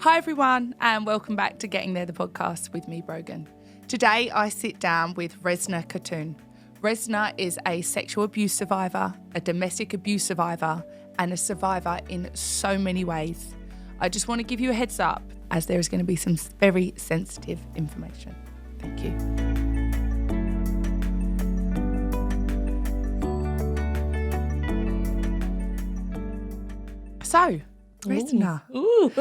Hi everyone, and welcome back to Getting There, the podcast with me, Brogan. Today I sit down with Rezna Khatun. Rezna is a sexual abuse survivor, a domestic abuse survivor, and a survivor in so many ways. I just want to give you a heads up as there is going to be some very sensitive information. Thank you. So, Rezna. Ooh.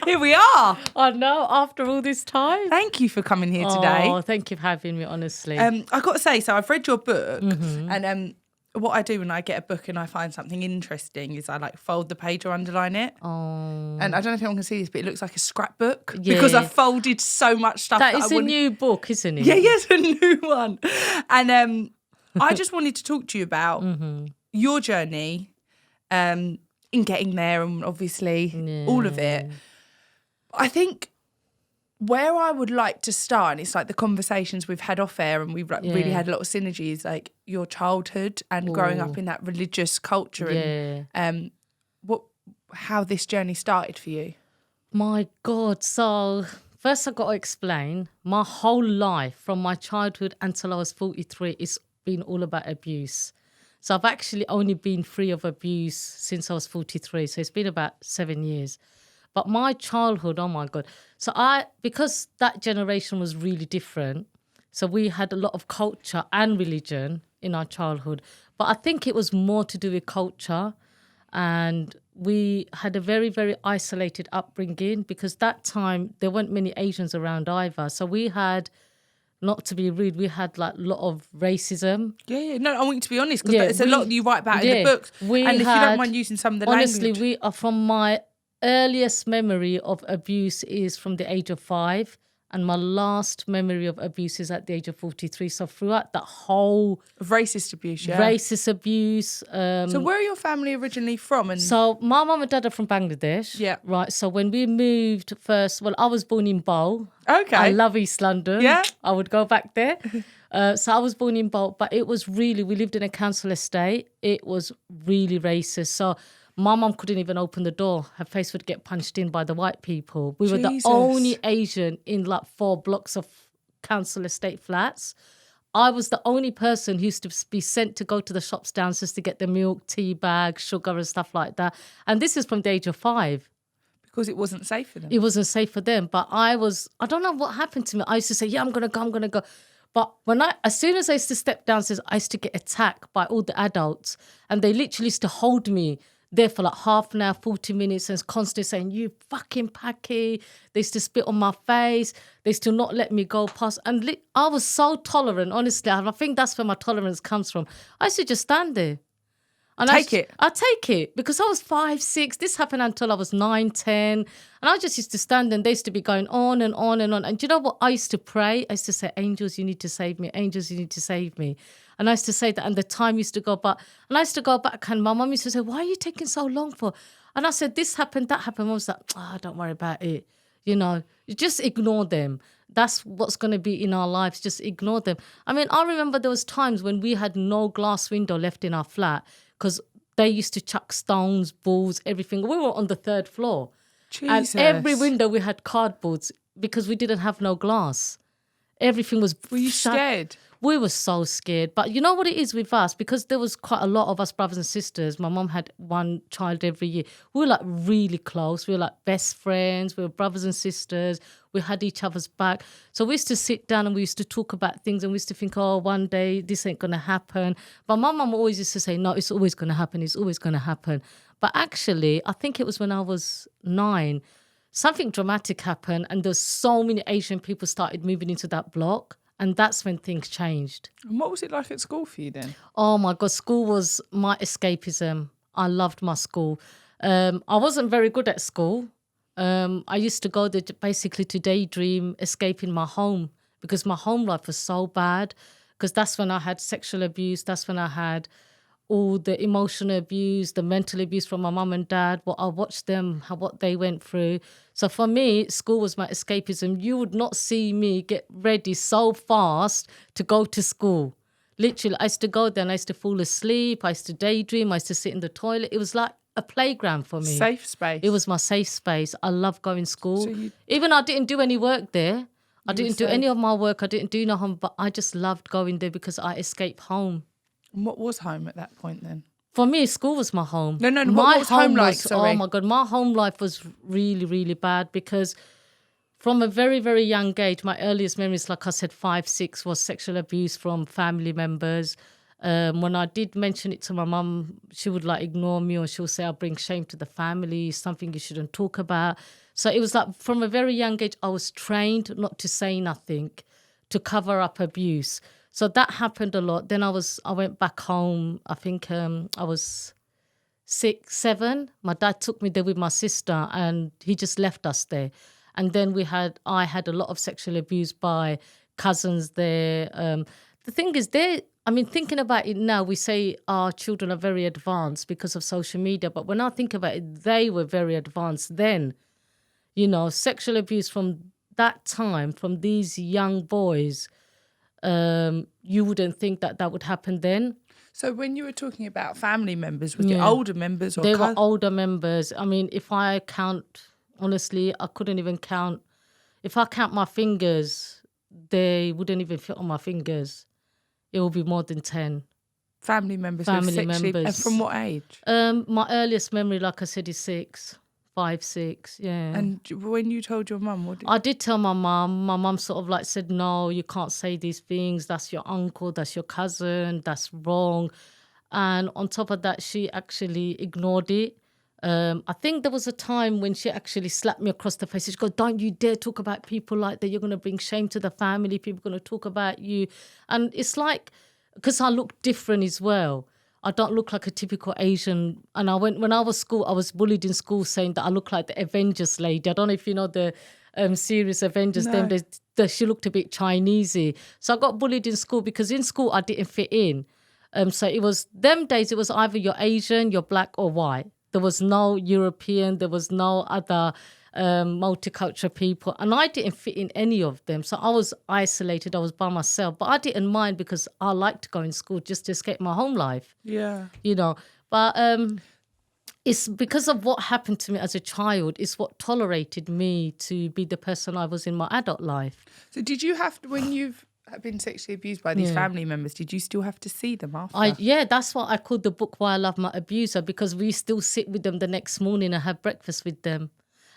Here we are. I know, after all this time. Thank you for coming here today. Oh, thank you for having me, honestly. I got to say, so I've read your book, and what I do when I get a book and I find something interesting is I like fold the page or underline it. Oh. And I don't know if anyone can see this, but it looks like a scrapbook Yeah. because I folded so much stuff. That is a new book, isn't it? Yeah, it's a new one. And I just wanted to talk to you about your journey in getting there and obviously all of it. I think where I would like to start, and it's like the conversations we've had off air and we've like really had a lot of synergies, like your childhood and growing up in that religious culture and how this journey started for you. My God. So first I've got to explain, my whole life from my childhood until I was 43, it's been all about abuse. So I've actually only been free of abuse since I was 43. So it's been about 7 years. But my childhood, oh my God. So because that generation was really different, so we had a lot of culture and religion in our childhood. But I think it was more to do with culture. And we had a very, very isolated upbringing because that time there weren't many Asians around either. So we had, not to be rude, we had like a lot of racism. Yeah. No, I want you to be honest because it's a lot that you write about in the books. And if you don't mind using some of the language. Honestly, we are from my earliest memory of abuse is from the age of 5, and my last memory of abuse is at the age of 43. So throughout that whole racist abuse, racist abuse. So where are your family originally from? And so my mum and dad are from Bangladesh. Yeah. Right. So when we moved first, well, I was born in Bow. Okay. I love East London. Yeah. I would go back there. So I was born in Bow, but it was really, we lived in a council estate. It was really racist. So my mum couldn't even open the door. Her face would get punched in by the white people. We were the only Asian in like 4 blocks of council estate flats. I was the only person who used to be sent to go to the shops downstairs to get the milk, tea bag, sugar and stuff like that. And this is from the age of 5. Because it wasn't safe for them. It wasn't safe for them. But I don't know what happened to me. I used to say, yeah, I'm going to go. But as soon as I used to step downstairs, I used to get attacked by all the adults. And they literally used to hold me there for like half an hour, 40 minutes, and constantly saying, you fucking packy. They used to spit on my face. They used to not let me go past. And I was so tolerant, honestly. And I think that's where my tolerance comes from. I used to just stand there. And I take it because I was 5, 6. This happened until I was 9, 10. And I just used to stand and they used to be going on and on and on. And do you know what? I used to pray. I used to say, angels, you need to save me. Angels, you need to save me. And I used to say that, and the time used to go back. And I used to go back, and my mum used to say, why are you taking so long for? And I said, this happened, that happened. Mum was like, don't worry about it. You know, you just ignore them. That's what's going to be in our lives. Just ignore them. I mean, I remember there was times when we had no glass window left in our flat because they used to chuck stones, balls, everything. We were on the 3rd floor. Jesus. And every window we had cardboards because we didn't have no glass. Everything was Were you scared? We were so scared. But you know what it is with us? Because there was quite a lot of us brothers and sisters. My mum had one child every year. We were like really close. We were like best friends. We were brothers and sisters. We had each other's back. So we used to sit down and we used to talk about things and we used to think, oh, one day this ain't going to happen. But my mum always used to say, no, it's always going to happen. It's always going to happen. But actually, I think it was when I was 9, something dramatic happened and there's so many Asian people started moving into that block. And that's when things changed. And what was it like at school for you then? Oh, my God. School was my escapism. I loved my school. I wasn't very good at school. I used to go there basically to daydream, escaping my home because my home life was so bad because that's when I had sexual abuse. That's when I had all the emotional abuse, the mental abuse from my mum and dad, what I watched them, what they went through. So for me, school was my escapism. You would not see me get ready so fast to go to school. Literally, I used to go there and I used to fall asleep. I used to daydream. I used to sit in the toilet. It was like a playground for me. Safe space. It was my safe space. I love going to school. So Even I didn't do any work there. I didn't do safe. any of my work. I didn't do no home, but I just loved going there because I escaped home. And what was home at that point then? For me, school was my home. No, what was home like? Sorry. Oh my God, my home life was really, really bad because from a very, very young age, my earliest memories, like I said, 5, 6, was sexual abuse from family members. When I did mention it to my mum, she would like ignore me, or she'll say, I'll bring shame to the family, something you shouldn't talk about. So it was like from a very young age, I was trained not to say nothing, to cover up abuse. So that happened a lot. Then I went back home. I think I was 6, 7. My dad took me there with my sister and he just left us there. And then I had a lot of sexual abuse by cousins there. The thing is, thinking about it now, we say our children are very advanced because of social media. But when I think about it, they were very advanced then. You know, sexual abuse from that time, from these young boys, you wouldn't think that would happen then. So when you were talking about family members, was it older members or They were older members. I mean, if I count, honestly, I couldn't even count. If I count my fingers, they wouldn't even fit on my fingers. It will be more than 10. Family members. Family members. And from what age? My earliest memory, like I said, is 6. 5, 6, yeah. And when you told your mum, I did tell my mum. My mum sort of like said, no, you can't say these things. That's your uncle, that's your cousin, that's wrong. And on top of that, she actually ignored it. I think there was a time when she actually slapped me across the face. She goes, don't you dare talk about people like that. You're going to bring shame to the family. People are going to talk about you. And it's like, because I look different as well. I don't look like a typical Asian. And when I was school, I was bullied in school saying that I look like the Avengers lady. I don't know if you know the series Avengers. No. She looked a bit Chinesey. So I got bullied in school because in school I didn't fit in. So it was, them days, it was either you're Asian, you're black or white. There was no European, there was no other multicultural people. And I didn't fit in any of them. So I was isolated, I was by myself. But I didn't mind because I liked going to school just to escape my home life. Yeah. You know, but it's because of what happened to me as a child, it's what tolerated me to be the person I was in my adult life. So did you have to, when you've been sexually abused by these family members, did you still have to see them after? That's what I called the book Why I Love My Abuser, because we still sit with them the next morning and have breakfast with them.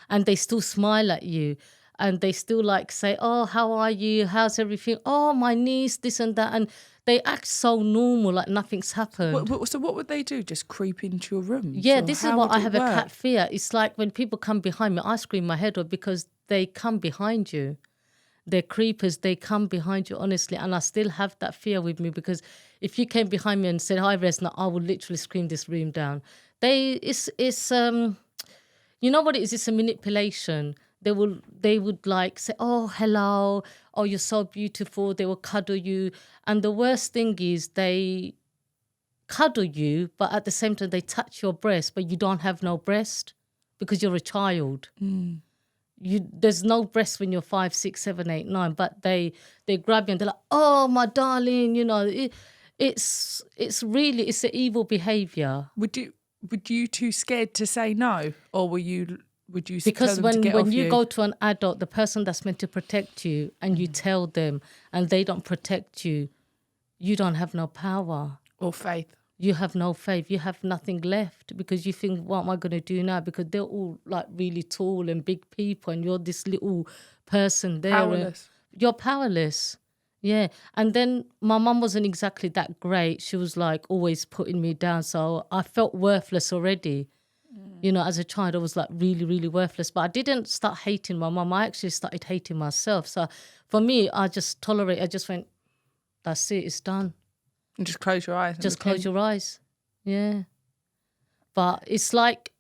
And they still smile at you. And they still like say, oh, how are you? How's everything? Oh, my niece, this and that. And they act so normal, like nothing's happened. So what would they do? Just creep into your room? Yeah, this is what I have a cat fear. It's like when people come behind me, I scream my head off because they come behind you. They're creepers, they come behind you, honestly. And I still have that fear with me because if you came behind me and said, hi, Rezna, I would literally scream this room down. You know what it is? It's a manipulation. They would like say, oh, hello, oh, you're so beautiful. They will cuddle you. And the worst thing is they cuddle you, but at the same time they touch your breast, but you don't have no breast because you're a child. Mm. There's no breast when you're 5, 6, 7, 8, 9, but they grab you and they're like, oh, my darling, you know, it's an evil behaviour. Would you too scared to say no, or would you? Because when you go to an adult, the person that's meant to protect you, and you tell them, and they don't protect you, you don't have no power or faith. You have no faith. You have nothing left because you think, what am I going to do now? Because they're all like really tall and big people, and you're this little person there. Powerless. You're powerless. Yeah. And then my mum wasn't exactly that great. She was like always putting me down. So I felt worthless already. You know, as a child, I was like really, really worthless. But I didn't start hating my mum. I actually started hating myself. So for me, I just tolerate. I just went, that's it, it's done. And just close your eyes. Just close your eyes. Yeah. But it's like,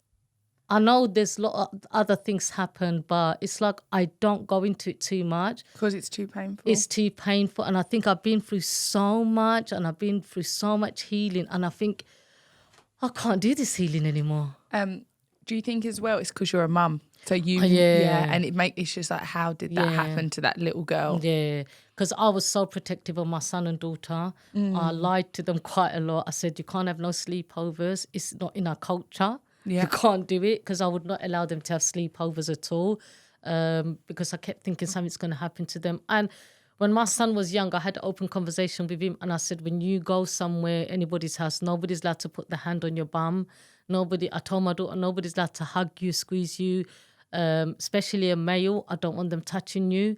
I know there's a lot of other things happen, but it's like I don't go into it too much. Because it's too painful. It's too painful. And I think I've been through so much and I've been through so much healing. And I think I can't do this healing anymore. Do you think as well it's because you're a mum? So you, and it's just like, how did that happen to that little girl? Yeah, because I was so protective of my son and daughter. I lied to them quite a lot. I said, you can't have no sleepovers. It's not in our culture. Yeah. You can't do it, because I would not allow them to have sleepovers at all, because I kept thinking something's going to happen to them. And when my son was young, I had an open conversation with him, and I said, when you go somewhere, anybody's house, nobody's allowed to put the hand on your bum. I told my daughter, nobody's allowed to hug you, squeeze you, especially a male. I don't want them touching you.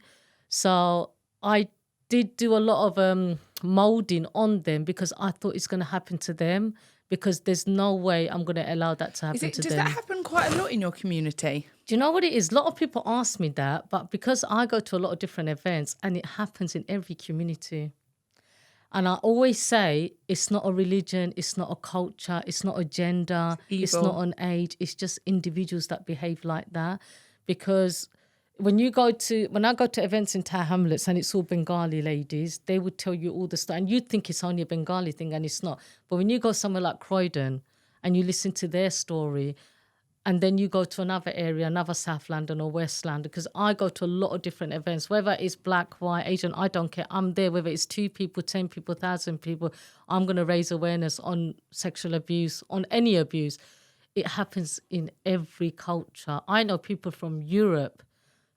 So I did do a lot of molding on them, because I thought it's going to happen to them, because there's no way I'm going to allow that to happen to Does them. that happen quite a lot in your community? Do you know what it is? A lot of people ask me that, but because I go to a lot of different events, and it happens in every community. And I always say, it's not a religion, it's not a culture, it's not a gender, it's not an age, it's just individuals that behave like that. Because when I go to events in Tower Hamlets and it's all Bengali ladies, they would tell you all the stuff, and you'd think it's only a Bengali thing, and it's not. But when you go somewhere like Croydon and you listen to their story, and then you go to another area, another South London or West London, because I go to a lot of different events, whether it's black, white, Asian, I don't care. I'm there, whether it's 2 people, 10 people, 1,000 people. I'm going to raise awareness on sexual abuse, on any abuse. It happens in every culture. I know people from Europe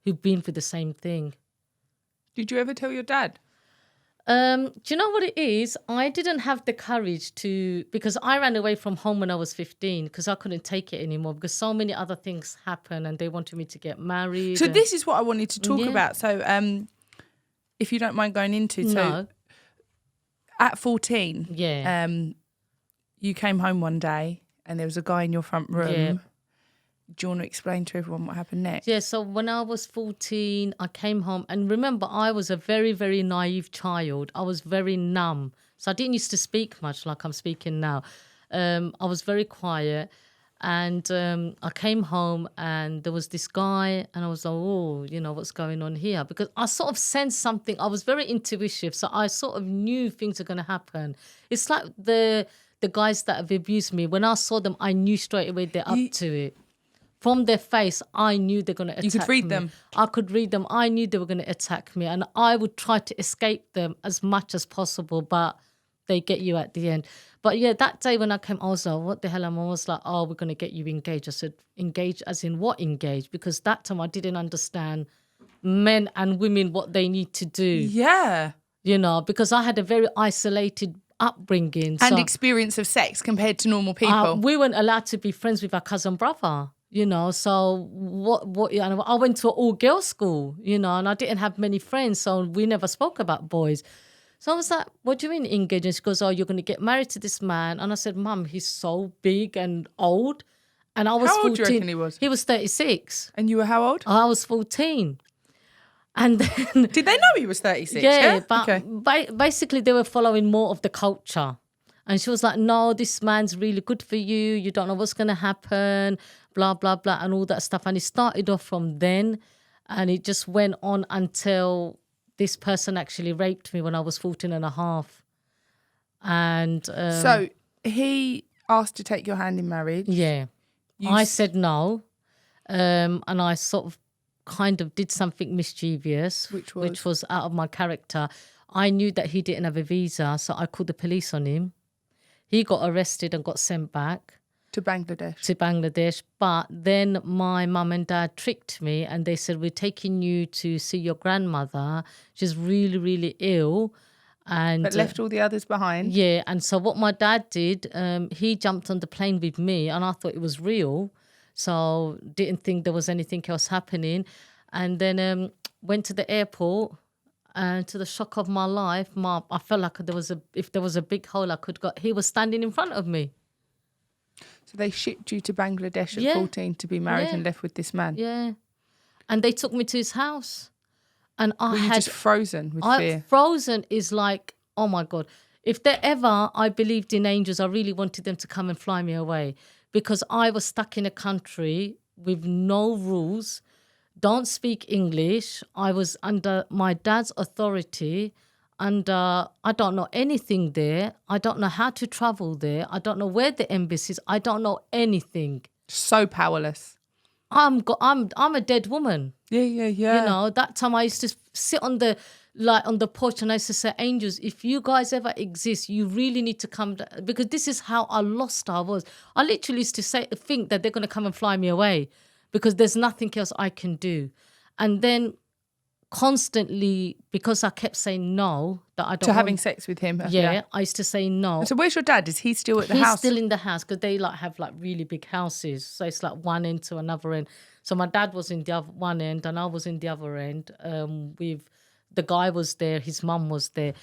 who've been through the same thing. Did you ever tell your dad? Do you know what it is? I didn't have the courage to, because I ran away from home when I was 15, because I couldn't take it anymore, because so many other things happened and they wanted me to get married. So this is what I wanted to talk about. So if you don't mind going into, so at 14, you came home one day and there was a guy in your front room. Yeah. Do you want to explain to everyone what happened next? Yeah, so when I was 14, I came home. And remember, I was a very, very naive child. I was very numb. So I didn't used to speak much like I'm speaking now. I was very quiet. And I came home and there was this guy and I was like, oh, what's going on here? Because I sort of sensed something. I was very intuitive. So I sort of knew things are going to happen. It's like the guys that have abused me. When I saw them, I knew straight away they're up to it. From their face, I knew they're going to attack me. You could read them? I could read them. I knew they were going to attack me. And I would try to escape them as much as possible, but they get you at the end. But yeah, that day when I came, I was like, what the hell am I? I was like, oh, we're going to get you engaged. I said, engaged as in what engaged? Because that time I didn't understand men and women, what they need to do. Yeah. Because I had a very isolated upbringing. And experience of sex compared to normal people. We weren't allowed to be friends with our cousin brother. So I went to an all-girls school, and I didn't have many friends, so we never spoke about boys. So I was like, what do you mean engaged? And she goes, oh, you're going to get married to this man. And I said, Mum, he's so big and old. And I was 14. How old do you reckon he was? He was 36. And you were how old? I was 14. And then... Did they know he was 36? Yeah, but basically they were following more of the culture. And she was like, no, this man's really good for you. You don't know what's going to happen, blah, blah, blah, and all that stuff. And it started off from then. And it just went on until this person actually raped me when I was 14 and a half. And so he asked to take your hand in marriage. Yeah. I said no. And I sort of kind of did something mischievous, which was out of my character. I knew that he didn't have a visa, so I called the police on him. He got arrested and got sent back. To Bangladesh. But then my mum and dad tricked me and they said, we're taking you to see your grandmother. She's really, really ill. But left all the others behind. Yeah. And so what my dad did, he jumped on the plane with me and I thought it was real. So didn't think there was anything else happening. And then went to the airport. And to the shock of my life, I felt like if there was a big hole I could go. He was standing in front of me. So they shipped you to Bangladesh at 14 to be married and left with this man. Yeah, and they took me to his house, and Were you just frozen with fear? Frozen is like, oh my God! If I believed in angels, I really wanted them to come and fly me away, because I was stuck in a country with no rules. Don't speak English. I was under my dad's authority, and I don't know anything there. I don't know how to travel there. I don't know where the embassy is. I don't know anything. So powerless. I'm a dead woman. Yeah. You know, that time I used to sit on the porch and I used to say, angels, if you guys ever exist, you really need to come because this is how lost I was. I literally used to think that they're going to come and fly me away because there's nothing else I can do. And then constantly, because I kept saying no, that I don't to having sex with him. Yeah, I used to say no. So where's your dad? Is he still at the He's house? still in the house because they have really big houses. So it's one end to another end. So my dad was in the other one end and I was in the other end. With the guy was there, his mum was there.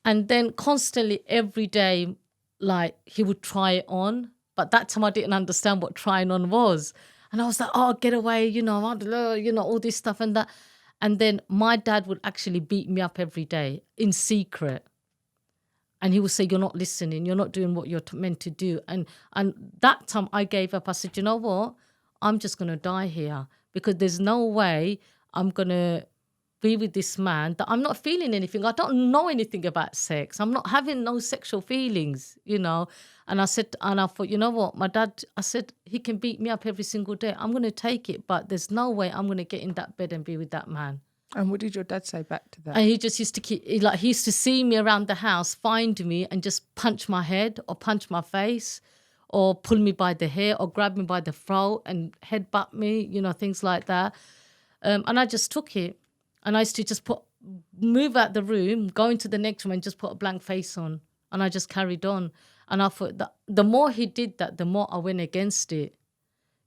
And then constantly every day, he would try it on. But that time I didn't understand what trying on was. And I was like, oh, get away, all this stuff and that. And then my dad would actually beat me up every day in secret. And he would say, you're not listening. You're not doing what you're meant to do. And that time I gave up. I said, you know what? I'm just going to die here because there's no way I'm going to be with this man that I'm not feeling anything. I don't know anything about sex. I'm not having no sexual feelings, And I thought, you know what? My dad, I said, he can beat me up every single day. I'm going to take it, but there's no way I'm going to get in that bed and be with that man. And what did your dad say back to that? And he just used to he used to see me around the house, find me and just punch my head or punch my face or pull me by the hair or grab me by the throat and headbutt me, things like that. And I just took it. And I used to just move out the room, go into the next room and just put a blank face on. And I just carried on. And I thought that the more he did that, the more I went against it.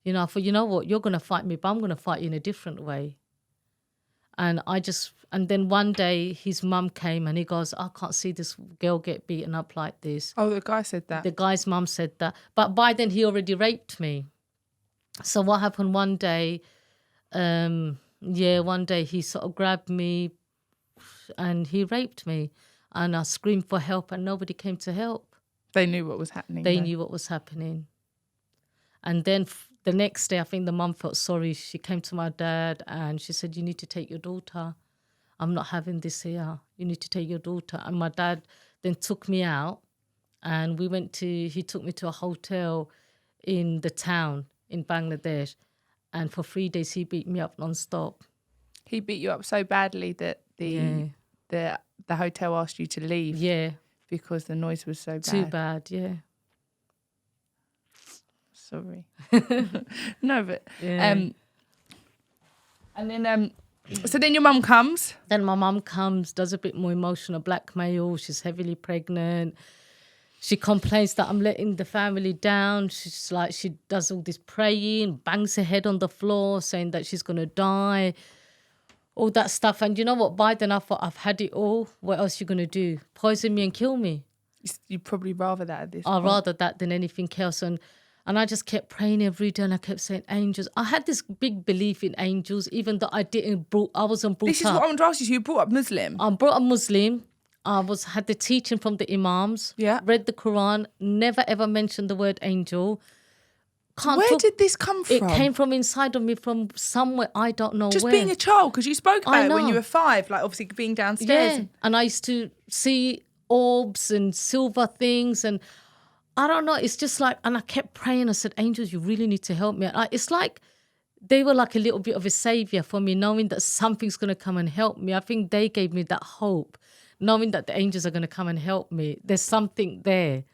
I thought, you know what, you're going to fight me, but I'm going to fight you in a different way. And then one day his mum came and he goes, I can't see this girl get beaten up like this. Oh, the guy said that? The guy's mum said that. But by then he already raped me. So what happened one day, one day he sort of grabbed me and he raped me. And I screamed for help and nobody came to help. They knew what was happening. They knew what was happening. And then the next day, I think the mum felt sorry. She came to my dad and she said, you need to take your daughter. I'm not having this here. You need to take your daughter. And my dad then took me out and he took me to a hotel in the town in Bangladesh. And for 3 days, he beat me up non-stop. He beat you up so badly that the hotel asked you to leave? Yeah. Because the noise was so bad? Too bad, yeah. Sorry. No, but... Yeah. And then... So then your mum comes? Then my mum comes, does a bit more emotional blackmail. She's heavily pregnant. She complains that I'm letting the family down. She's like, she does all this praying, bangs her head on the floor, saying that she's going to die, all that stuff. And you know what? By then I thought, I've had it all. What else are you going to do? Poison me and kill me? You'd probably rather that at this point. I'd rather that than anything else. And I just kept praying every day and I kept saying angels. I had this big belief in angels, even though I wasn't brought up. This is what I want to ask you. So you brought up Muslim? I'm brought up Muslim. I had the teaching from the imams, read the Quran, never ever mentioned the word angel. Where did this come from? It came from inside of me, from somewhere, I don't know Just where. Just being a child, because you spoke about it when you were 5, like obviously being downstairs. Yeah, and I used to see orbs and silver things and I don't know, it's just like, and I kept praying, I said, angels, you really need to help me. It's like they were like a little bit of a savior for me, knowing that something's going to come and help me. I think they gave me that hope, knowing that the angels are going to come and help me. There's something there,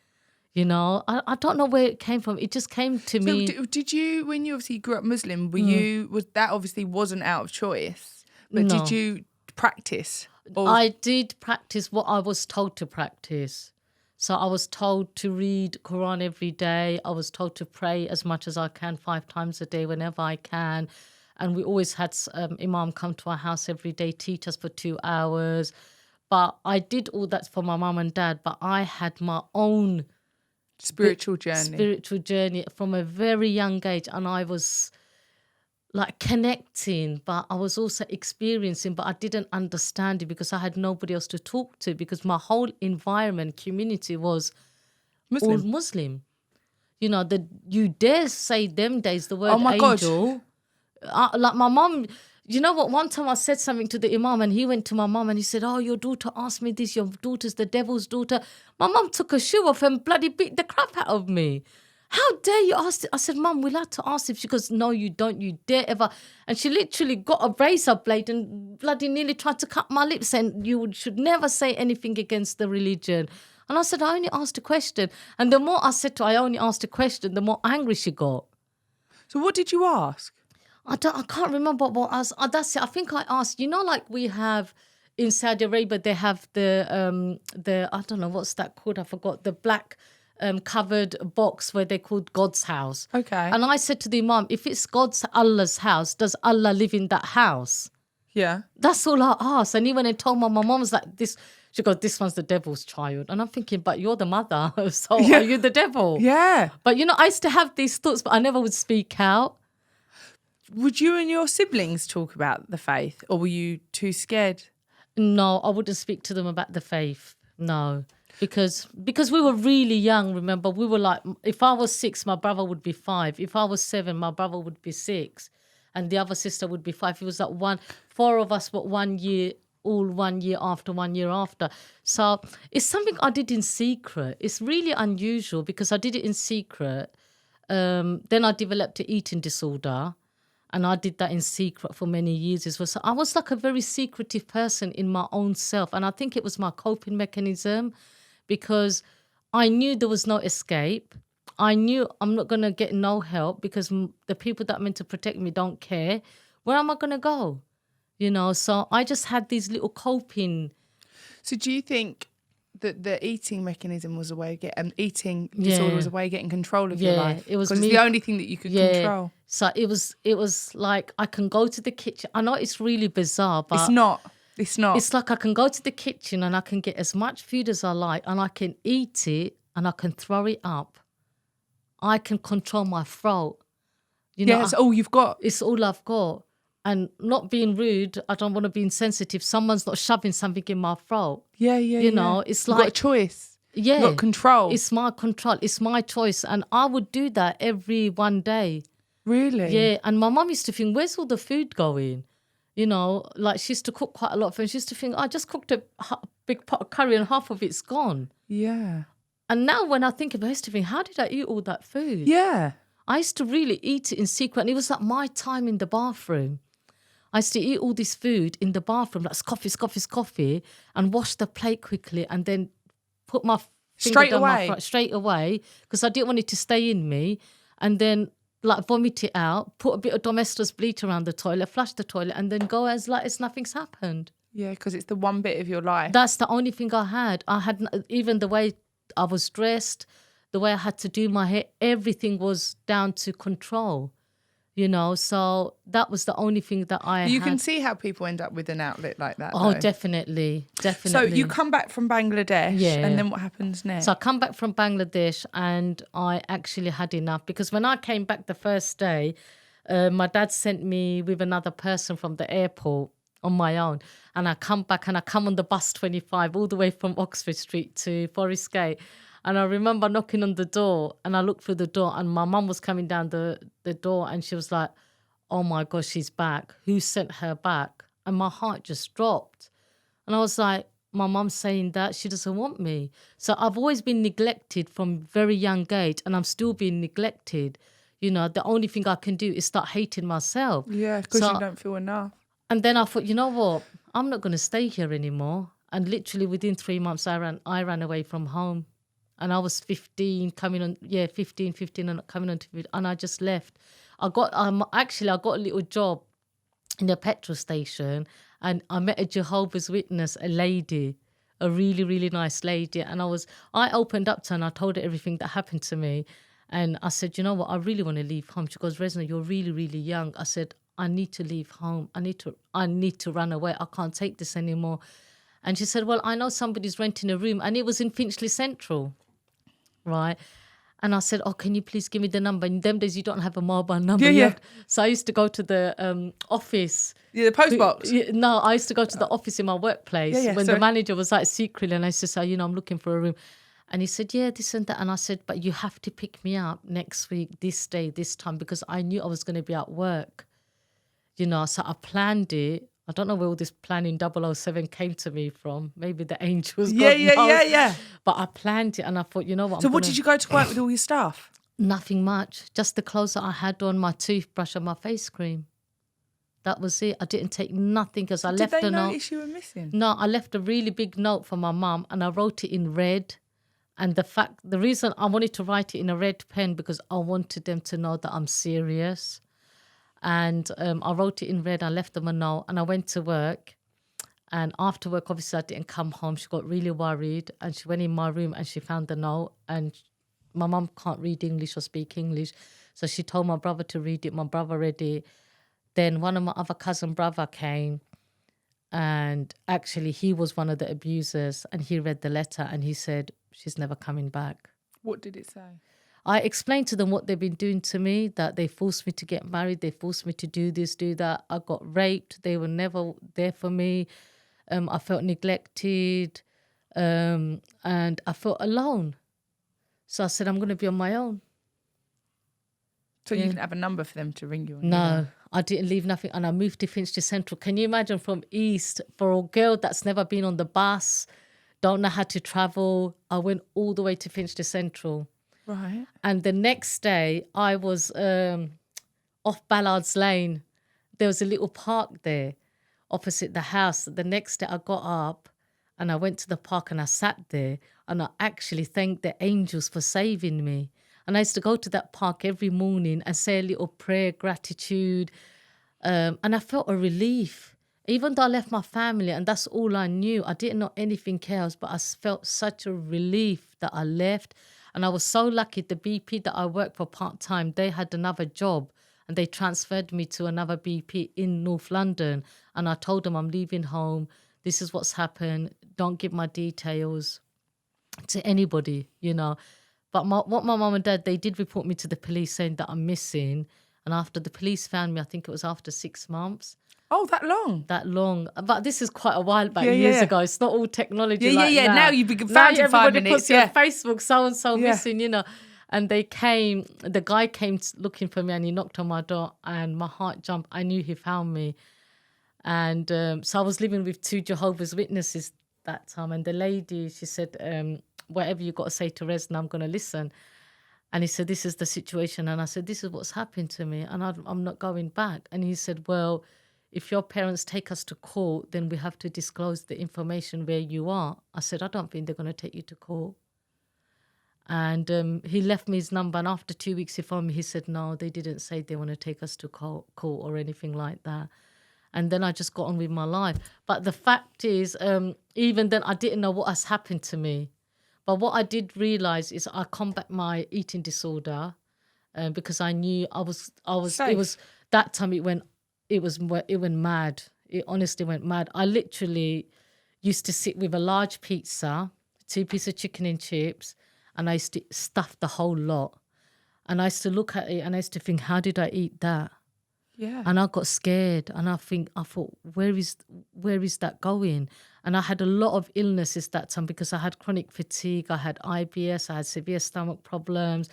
I don't know where it came from. It just came to me. Did you, when you obviously grew up Muslim, that obviously wasn't out of choice, but No. Did you practice? I did practice what I was told to practice. So I was told to read Quran every day. I was told to pray as much as I can, 5 times a day, whenever I can. And we always had Imam come to our house every day, teach us for 2 hours. But I did all that for my mum and dad, but I had my own spiritual journey from a very young age. And I was like connecting, but I was also experiencing, but I didn't understand it because I had nobody else to talk to, because my whole environment, community was all Muslim. You dare say them days the word angel. Like my mum, you know what? One time I said something to the imam and he went to my mum and he said, oh, your daughter asked me this, your daughter's the devil's daughter. My mum took her shoe off and bloody beat the crap out of me. how dare you ask it? I said, Mum, we'll have to ask if. She goes, no, you don't, you dare ever. And she literally got a razor blade and bloody nearly tried to cut my lips, saying you should never say anything against the religion. And I said, I only asked a question. And the more I said to her, I only asked a question, the more angry she got. So what did you ask? I can't remember what I was. That's it. I think I asked, like we have in Saudi Arabia, they have the I don't know, what's that called? I forgot. The black covered box where they called God's house. Okay. And I said to the imam, if it's Allah's house, does Allah live in that house? Yeah. That's all I asked. And even I told my mom was like, this. She goes, this one's the devil's child. And I'm thinking, but you're the mother, so are you the devil? Yeah. But I used to have these thoughts, but I never would speak out. Would you and your siblings talk about the faith, or were you too scared? No, I wouldn't speak to them about the faith. No. Because we were really young, remember? We were like, if I was 6, my brother would be 5. If I was 7, my brother would be 6. And the other sister would be 5. It was like 4 of us, but 1 year, all 1 year after, 1 year after. So it's something I did in secret. It's really unusual because I did it in secret. Then I developed an eating disorder. And I did that in secret for many years as well. So I was like a very secretive person in my own self. And I think it was my coping mechanism because I knew there was no escape. I knew I'm not going to get no help because the people that are meant to protect me don't care. Where am I going to go? So I just had these little coping. So do you think that the eating mechanism was a way of getting, eating disorder was a way of getting control of your life? It was because it's the only thing that you could control. So it was like I can go to the kitchen. I know it's really bizarre, but It's not. It's like I can go to the kitchen and I can get as much food as I like and I can eat it and I can throw it up. I can control my throat. It's all you've got. It's all I've got. And not being rude, I don't want to be insensitive. Someone's not shoving something in my throat. Yeah. It's like... You've got a choice. Yeah. You've got control. It's my control. It's my choice. And I would do that every one day. Really? Yeah. And my mum used to think, where's all the food going? Like she used to cook quite a lot of food. She used to think, I just cooked a big pot of curry and half of it's gone. Yeah. And now when I think about it, I used to think, how did I eat all that food? Yeah. I used to really eat it in secret. And it was like my time in the bathroom. I used to eat all this food in the bathroom, like coffee, and wash the plate quickly and then put my finger down my throat straight away because I didn't want it to stay in me. And then like vomit it out, put a bit of Domestos bleach around the toilet, flush the toilet, and then go as nothing's happened. Yeah, because it's the one bit of your life. That's the only thing I had. Even the way I was dressed, the way I had to do my hair, everything was down to control. So that was the only thing that I had. You can see how people end up with an outlet like that. Oh, though. definitely. So you come back from Bangladesh, and then what happens next? So I come back from Bangladesh and I actually had enough because when I came back the first day, my dad sent me with another person from the airport on my own. And I come back and I come on the bus 25 all the way from Oxford Street to Forest Gate. And I remember knocking on the door and I looked through the door and my mum was coming down the door and she was like, oh my gosh, she's back. Who sent her back? And my heart just dropped. And I was like, my mum's saying that she doesn't want me. So I've always been neglected from very young age and I'm still being neglected. The only thing I can do is start hating myself. Yeah, because you don't feel enough. And then I thought, you know what? I'm not going to stay here anymore. And literally within 3 months, I ran away from home. And I was 15 and coming on to 15, and I just left. I got a little job in a petrol station and I met a Jehovah's Witness, a lady, a really, really nice lady. And I opened up to her and I told her everything that happened to me. And I said, you know what, I really want to leave home. She goes, Rezna, you're really, really young. I said, I need to leave home. I need to run away. I can't take this anymore. And she said, well, I know somebody's renting a room. And it was in Finchley Central. Right. And I said, oh, can you please give me the number? In them days, you don't have a mobile number. Yeah. So I used to go to the office. Yeah, the post box. No, I used to go to the office in my workplace when the manager was like secretly. And I used to say, I'm looking for a room. And he said, yeah, this and that. And I said, but you have to pick me up next week, this day, this time, because I knew I was going to be at work. So I planned it. I don't know where all this planning 007 came to me from. Maybe the angels. Yeah. But I planned it and I thought, you know what? So what did you go to work with all your stuff? Nothing much. Just the clothes that I had on, my toothbrush and my face cream. That was it. I didn't take nothing because I left a note. Did they notice you were missing? No, I left a really big note for my mum and I wrote it in red. And the reason I wanted to write it in a red pen because I wanted them to know that I'm serious. And I wrote it in red. I left them a note and I went to work. And after work, obviously, I didn't come home. She got really worried and she went in my room and she found the note. And my mum can't read English or speak English. So she told my brother to read it. My brother read it. Then one of my other cousin brother came and actually he was one of the abusers and he read the letter and he said, she's never coming back. What did it say? I explained to them what they've been doing to me, that they forced me to get married. They forced me to do this, do that. I got raped. They were never there for me. I felt neglected and I felt alone. So I said, I'm going to be on my own. So you didn't have a number for them to ring you on? No, I didn't leave nothing. And I moved to Finchley Central. Can you imagine from East, for a girl that's never been on the bus, don't know how to travel, I went all the way to Finchley Central. Right. And the next day, I was off Ballard's Lane. There was a little park there opposite the house. The next day, I got up and I went to the park and I sat there and I actually thanked the angels for saving me. And I used to go to that park every morning and say a little prayer, gratitude. And I felt a relief. Even though I left my family and that's all I knew, I didn't know anything else, but I felt such a relief that I left. And I was so lucky, the BP that I worked for part-time, they had another job and they transferred me to another BP in North London. And I told them I'm leaving home. This is what's happened. Don't give my details to anybody, you know. But what my mum and dad, they did report me to the police saying that I'm missing. And after the police found me, I think it was after 6 months. Oh, that long? That long. But this is quite a while back, years ago. It's not all technology like that. Now you've been found in 5 minutes. Everybody puts on Facebook, so-and-so missing, you know. And the guy came looking for me and he knocked on my door and my heart jumped. I knew he found me. And so I was living with 2 Jehovah's Witnesses that time. And the lady, she said, whatever you got to say to Rezna, I'm going to listen. And he said, this is the situation. And I said, this is what's happened to me. And I'm not going back. And he said, well, if your parents take us to court, then we have to disclose the information where you are. I said, I don't think they're going to take you to court. And he left me his number. And after 2 weeks, he phoned me. He said, no, they didn't say they want to take us to court or anything like that. And then I just got on with my life. But the fact is, even then, I didn't know what has happened to me. But what I did realise is I combat my eating disorder because I knew I was. Safe. It was that time. It went mad. It honestly went mad. I literally used to sit with a large pizza, 2 pieces of chicken and chips, and I used to stuff the whole lot. And I used to look at it and I used to think, how did I eat that? Yeah. And I got scared and I thought, where is that going? And I had a lot of illnesses that time because I had chronic fatigue, I had IBS, I had severe stomach problems,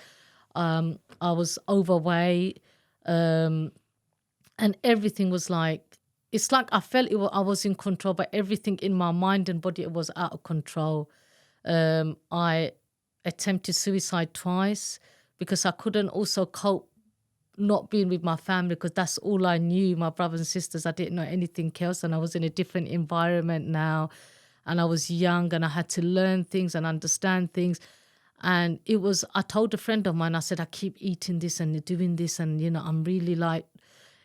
I was overweight, and everything was like, it's like I felt I was in control, but everything in my mind and body was out of control. I attempted suicide twice because I couldn't also cope not being with my family because that's all I knew, my brothers and sisters. I didn't know anything else and I was in a different environment now and I was young and I had to learn things and understand things. And I told a friend of mine, I said, I keep eating this and doing this and, you know, I'm really like,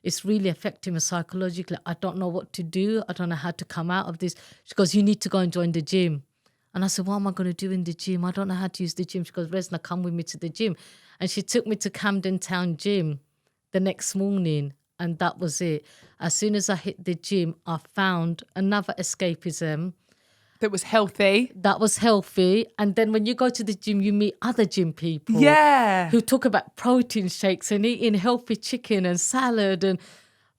it's really affecting me psychologically. I don't know what to do. I don't know how to come out of this. She goes, you need to go and join the gym. And I said, what am I going to do in the gym? I don't know how to use the gym. She goes, Rezna, come with me to the gym. And she took me to Camden Town Gym the next morning. And that was it. As soon as I hit the gym, I found another escapism. That was healthy. That was healthy. And then when you go to the gym, you meet other gym people. Yeah. Who talk about protein shakes and eating healthy chicken and salad. And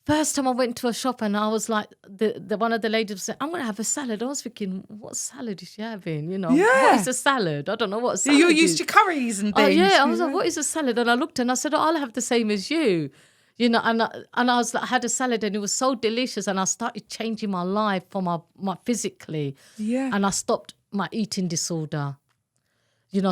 first time I went to a shop and I was like, the one of the ladies said, I'm going to have a salad. I was thinking, what salad is she having? You know, what is a salad? I don't know what a salad is. You're used to curries and things. Oh, yeah. I was like, what is a salad? And I looked and I said, I'll have the same as you. You know, and I was like, I had a salad and it was so delicious and I started changing my life for my physically. Yeah. And I stopped my eating disorder.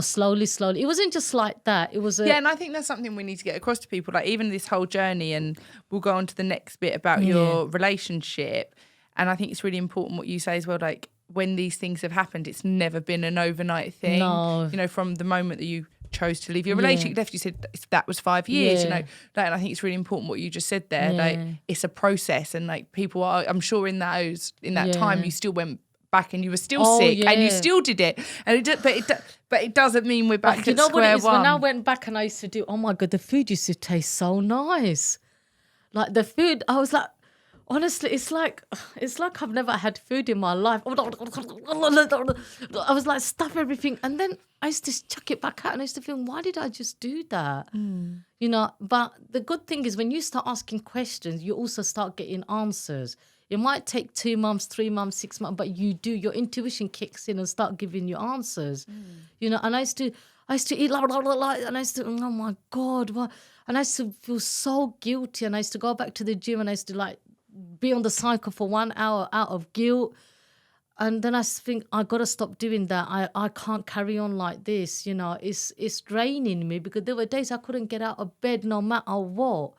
slowly. It wasn't just like that. It was and I think that's something we need to get across to people, like even this whole journey, and we'll go on to the next bit about your relationship. And I think it's really important what you say as well, like when these things have happened, it's never been an overnight thing. No. From the moment that you chose to leave your relationship, you said that was 5 years, and I think it's really important what you just said there. Like it's a process, and like people are, I'm sure in that time you still went back and you were still sick and you still did it, and but it doesn't mean we're back at square one. When I went back and I used to do, oh my God, the food used to taste so nice. Like the food, I was like, honestly, it's like I've never had food in my life. I was like, stuff everything. And then I used to chuck it back out and I used to think, why did I just do that? But the good thing is when you start asking questions, you also start getting answers. It might take 2 months, 3 months, 6 months, but your intuition kicks in and start giving you answers. And I used to eat and I used to, oh my God, what? And I used to feel so guilty, and I used to go back to the gym and I used to like be on the cycle for 1 hour out of guilt. And then I think I got to stop doing that. I can't carry on like this. It's draining me, because there were days I couldn't get out of bed no matter what,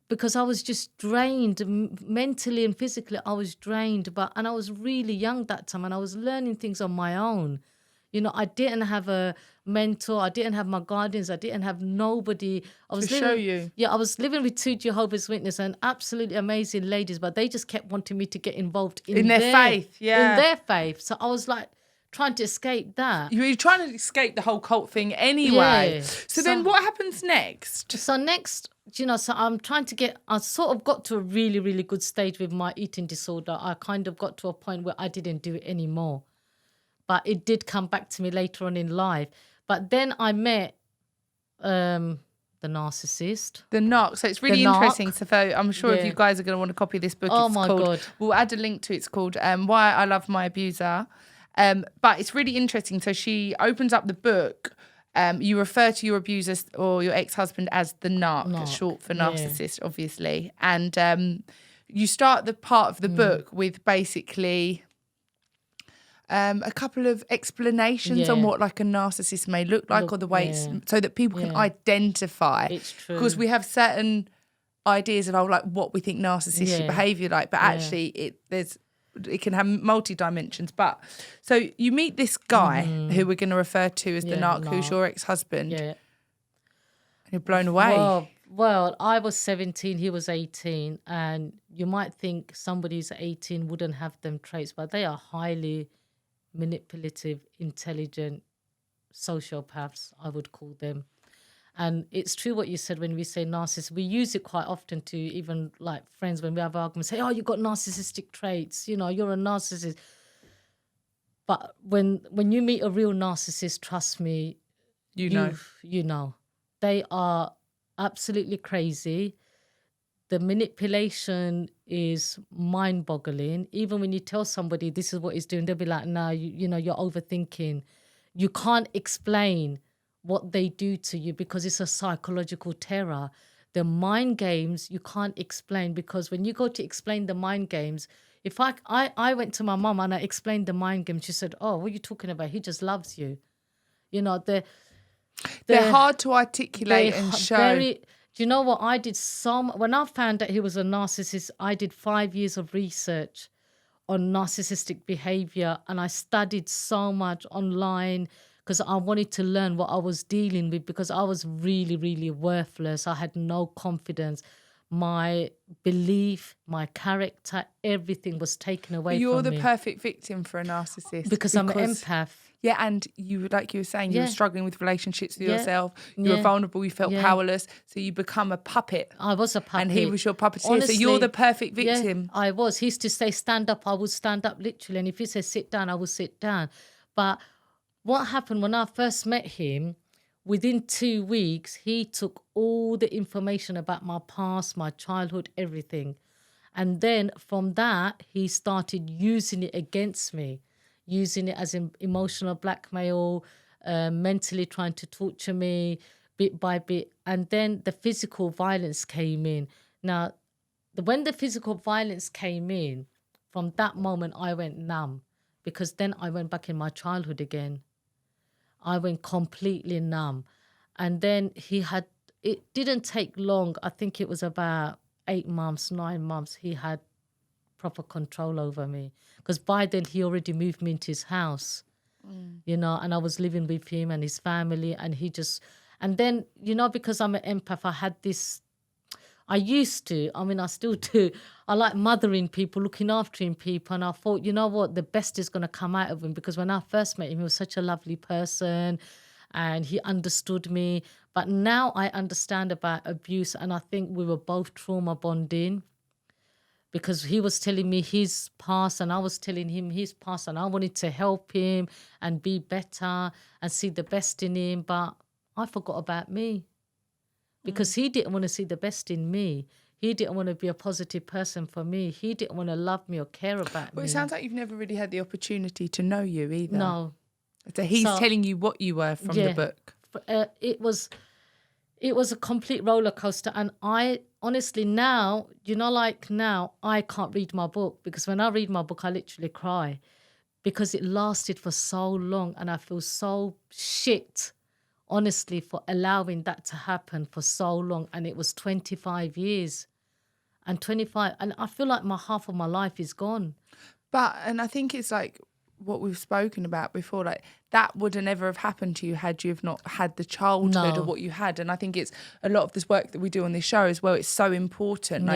because I was just drained mentally and physically. I was drained, and I was really young that time, and I was learning things on my own. I didn't have a mentor. I didn't have my guardians. I didn't have nobody. Show you. Yeah, I was living with 2 Jehovah's Witnesses and absolutely amazing ladies, but they just kept wanting me to get involved in their faith. Yeah, in their faith. So I was like trying to escape that. You were trying to escape the whole cult thing anyway. Yeah. So then, what happens next? So next, so I'm trying to I sort of got to a really, really good stage with my eating disorder. I kind of got to a point where I didn't do it anymore. But it did come back to me later on in life. But then I met the narcissist. The narc. So it's really interesting. So I'm sure if you guys are going to want to copy this book, oh my God. We'll add a link to it. It's called Why I Love My Abuser. But it's really interesting. So she opens up the book. You refer to your abuser or your ex-husband as the narc. Short for narcissist, obviously. And you start the part of the book with basically a couple of explanations on what like a narcissist may look like, or the way so that people can identify. It's true. Because we have certain ideas of like what we think narcissistic behaviour like, but actually it can have multi-dimensions. But so you meet this guy who we're going to refer to as the narc, who's your ex-husband. Yeah. And you're blown away. Well, I was 17, he was 18, and you might think somebody who's 18 wouldn't have them traits, but they are highly manipulative, intelligent sociopaths, I would call them. And it's true what you said when we say narcissist. We use it quite often to even like friends when we have arguments, say, oh, you've got narcissistic traits, you're a narcissist. But when you meet a real narcissist, trust me, you know. They are absolutely crazy. The manipulation is mind-boggling. Even when you tell somebody this is what he's doing, they'll be like, no, you're overthinking. You can't explain what they do to you because it's a psychological terror. The mind games, you can't explain, because when you go to explain the mind games, if I went to my mum and I explained the mind game, she said, oh, what are you talking about? He just loves you. They're hard to articulate and show. Do you know what I did? When I found out he was a narcissist, I did 5 years of research on narcissistic behaviour, and I studied so much online because I wanted to learn what I was dealing with, because I was really, really worthless. I had no confidence. My belief, my character, everything was taken away from me. You're the perfect victim for a narcissist. Because I'm an empath. Yeah, and you, like you were saying, you were struggling with relationships with yourself. You were vulnerable. You felt powerless. So you become a puppet. I was a puppet. And he was your puppeteer. Honestly, so you're the perfect victim. Yeah, I was. He used to say, stand up. I would stand up, literally. And if he said, sit down, I would sit down. But what happened when I first met him, within 2 weeks, he took all the information about my past, my childhood, everything. And then from that, he started using it against me. Using it as emotional blackmail, mentally trying to torture me bit by bit. And then the physical violence came in. Now, when the physical violence came in, from that moment I went numb, because then I went back in my childhood again. I went completely numb. And then it didn't take long. I think it was about 8 months, 9 months. He had proper control over me. Because by then he already moved me into his house, and I was living with him and his family. And and then, because I'm an empath, I had this, I still do. I like mothering people, looking after people. And I thought, you know what, the best is going to come out of him. Because when I first met him, he was such a lovely person and he understood me. But now I understand about abuse, and I think we were both trauma bonding, because he was telling me his past and I was telling him his past, and I wanted to help him and be better and see the best in him. But I forgot about me, because he didn't want to see the best in me. He didn't want to be a positive person for me. He didn't want to love me or care about me. Well, it sounds like you've never really had the opportunity to know you either. No. So he's telling you what you were from the book. It was a complete roller coaster. And I honestly now, now I can't read my book, because when I read my book, I literally cry, because it lasted for so long and I feel so shit, honestly, for allowing that to happen for so long. And it was 25 years and I feel like half of my life is gone. And I think it's like what we've spoken about before, like that would never have happened to you had you have not had the childhood of what you had. And I think it's a lot of this work that we do on this show as well. It's so important,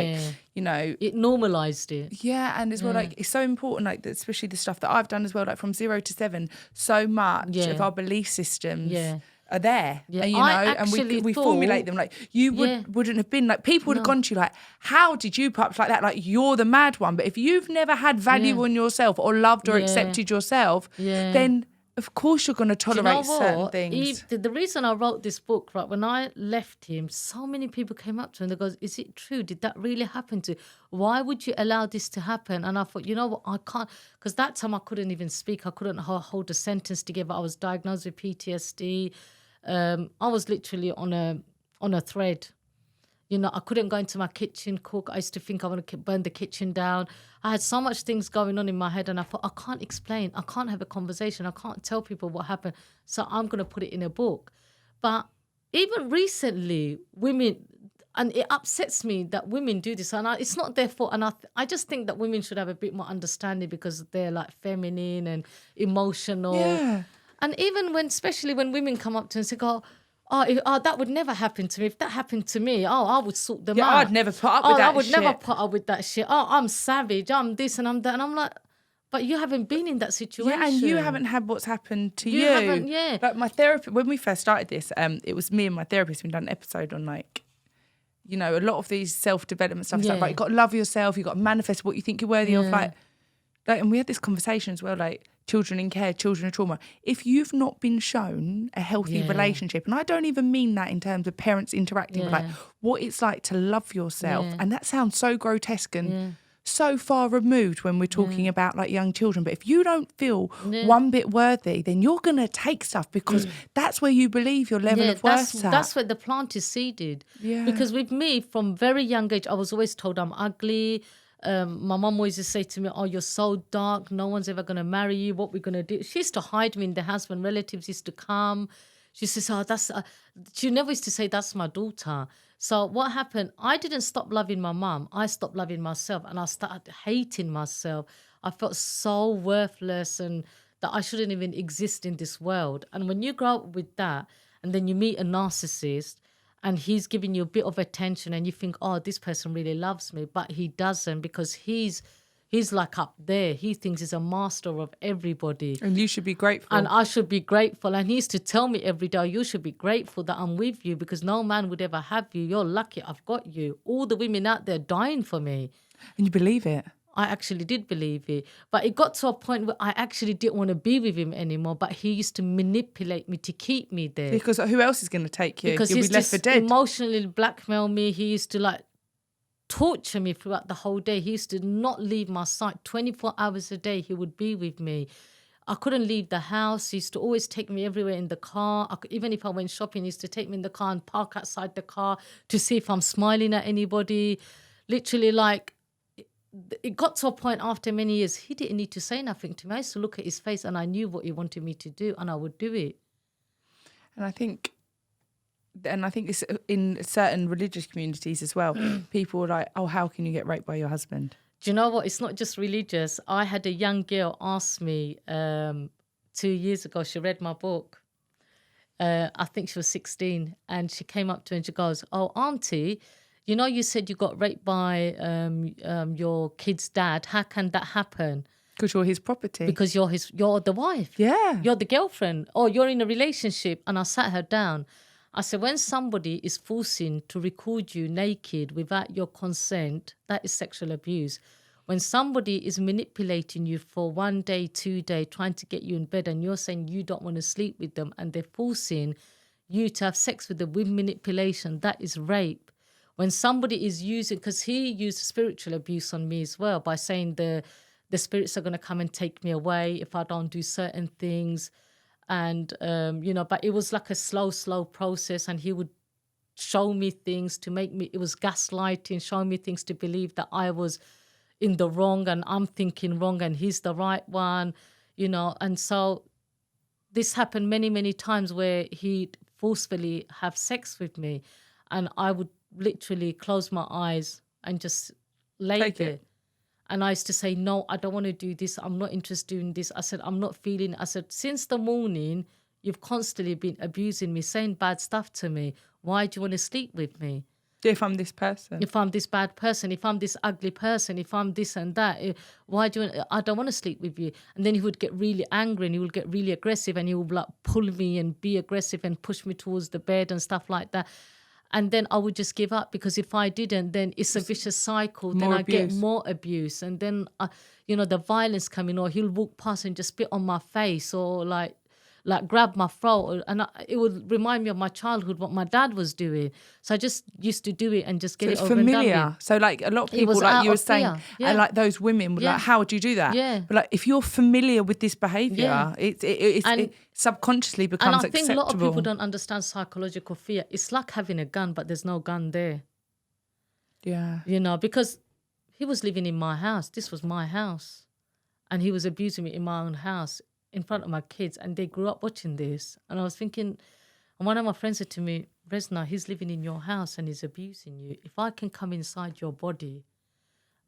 it normalized it. Yeah, and as well, like it's so important, like especially the stuff that I've done as well, like from 0 to 7. So much of our belief systems are there, and we formulate them. Like you wouldn't have been like, people would have gone to you like, how did you put up like that? Like you're the mad one. But if you've never had value on yourself or loved or accepted yourself, then of course you're going to tolerate certain things. The reason I wrote this book, right, when I left him, so many people came up to me and they go, is it true? Did that really happen to you? Why would you allow this to happen? And I thought, you know what, I can't, because that time I couldn't even speak. I couldn't hold a sentence together. I was diagnosed with PTSD. I was literally on a thread. I couldn't go into my kitchen, cook. I used to think I want to burn the kitchen down. I had so much things going on in my head, and I thought, I can't explain. I can't have a conversation. I can't tell people what happened. So I'm going to put it in a book. But even recently, women, and it upsets me that women do this, and it's not their fault. And I just think that women should have a bit more understanding, because they're like feminine and emotional. Yeah. And even especially when women come up to us and say, that would never happen to me. If that happened to me, I would sort them out. I'd never put up with that shit. I would never put up with that shit. I'm savage. I'm this and I'm that. And I'm like, but you haven't been in that situation. Yeah, and you haven't had what's happened to you. You haven't, yeah. Like my therapist, when we first started this, it was me and my therapist. We'd done an episode on like, a lot of these self-development stuff. It's like, you've got to love yourself. You've got to manifest what you think you're worthy of. Like, and we had this conversation as well, like, children in care, children of trauma. If you've not been shown a healthy relationship, and I don't even mean that in terms of parents interacting, but like what it's like to love yourself. And that sounds so grotesque and so far removed when we're talking about like young children. But if you don't feel one bit worthy, then you're going to take stuff, because that's where you believe your level of worth. That's where the plant is seeded. Yeah. Because with me, from very young age, I was always told I'm ugly. My mum always used to say to me, oh, you're so dark, no one's ever going to marry you, what we're going to do. She used to hide me in the house when relatives used to come. She used to say, she never used to say, that's my daughter. So what happened, I didn't stop loving my mum. I stopped loving myself, and I started hating myself. I felt so worthless and that I shouldn't even exist in this world. And when you grow up with that, and then you meet a narcissist, and he's giving you a bit of attention, and you think, oh, this person really loves me. But he doesn't, because he's like up there. He thinks he's a master of everybody. And you should be grateful. And I should be grateful. And he used to tell me every day, you should be grateful that I'm with you, because no man would ever have you. You're lucky I've got you. All the women out there dying for me. And you believe it? I actually did believe it. But it got to a point where I actually didn't want to be with him anymore. But he used to manipulate me to keep me there. Because who else is going to take you? Because you'll be left for dead. Emotionally blackmail me. He used to like torture me throughout the whole day. He used to not leave my sight. 24 hours a day he would be with me. I couldn't leave the house. He used to always take me everywhere in the car. Even if I went shopping, he used to take me in the car and park outside the car to see if I'm smiling at anybody. Literally, like, it got to a point after many years, he didn't need to say nothing to me. I used to look at his face and I knew what he wanted me to do, and I would do it. And I think it's in certain religious communities as well. People are like, oh, how can you get raped by your husband? Do you know what? It's not just religious. I had a young girl ask me 2 years ago, she read my book. I think she was 16, and she came up to me and she goes, oh, auntie, you know, you said you got raped by your kid's dad. How can that happen? Because you're his property. Because you're the wife. Yeah. You're the girlfriend, or you're in a relationship. And I sat her down. I said, when somebody is forcing to record you naked without your consent, that is sexual abuse. When somebody is manipulating you for 1 day, 2 days, trying to get you in bed, and you're saying you don't want to sleep with them, and they're forcing you to have sex with them with manipulation, that is rape. When somebody is using, because he used spiritual abuse on me as well by saying the spirits are going to come and take me away if I don't do certain things. And, but it was like a slow process, and he would show me things to make me, it was gaslighting, showing me things to believe that I was in the wrong and I'm thinking wrong and he's the right one, and so this happened many times where he'd forcefully have sex with me, and I would literally close my eyes and just lay there. And I used to say, no, I don't want to do this. I'm not interested in this. I said, I'm not feeling. I said, since the morning, you've constantly been abusing me, saying bad stuff to me. Why do you want to sleep with me? If I'm this person. If I'm this bad person, if I'm this ugly person, if I'm this and that, why do you? I don't want to sleep with you. And then he would get really angry and he would get really aggressive and he would like pull me and be aggressive and push me towards the bed and stuff like that. And then I would just give up, because if I didn't, then it's a vicious cycle. Then I get more abuse. And then, the violence coming, or he'll walk past and just spit on my face, or like grab my throat. And it would remind me of my childhood, what my dad was doing. So I just used to do it and just get it over familiar. and done with. So like a lot of people, like you were saying, and like those women were like, how would you do that? Yeah. But like if you're familiar with this behaviour, it subconsciously becomes acceptable. And I think a lot of people don't understand psychological fear. It's like having a gun, but there's no gun there. Yeah. Because he was living in my house. This was my house. And he was abusing me in my own house in front of my kids. And they grew up watching this. And I was thinking, and one of my friends said to me, Rezna, he's living in your house and he's abusing you. If I can come inside your body,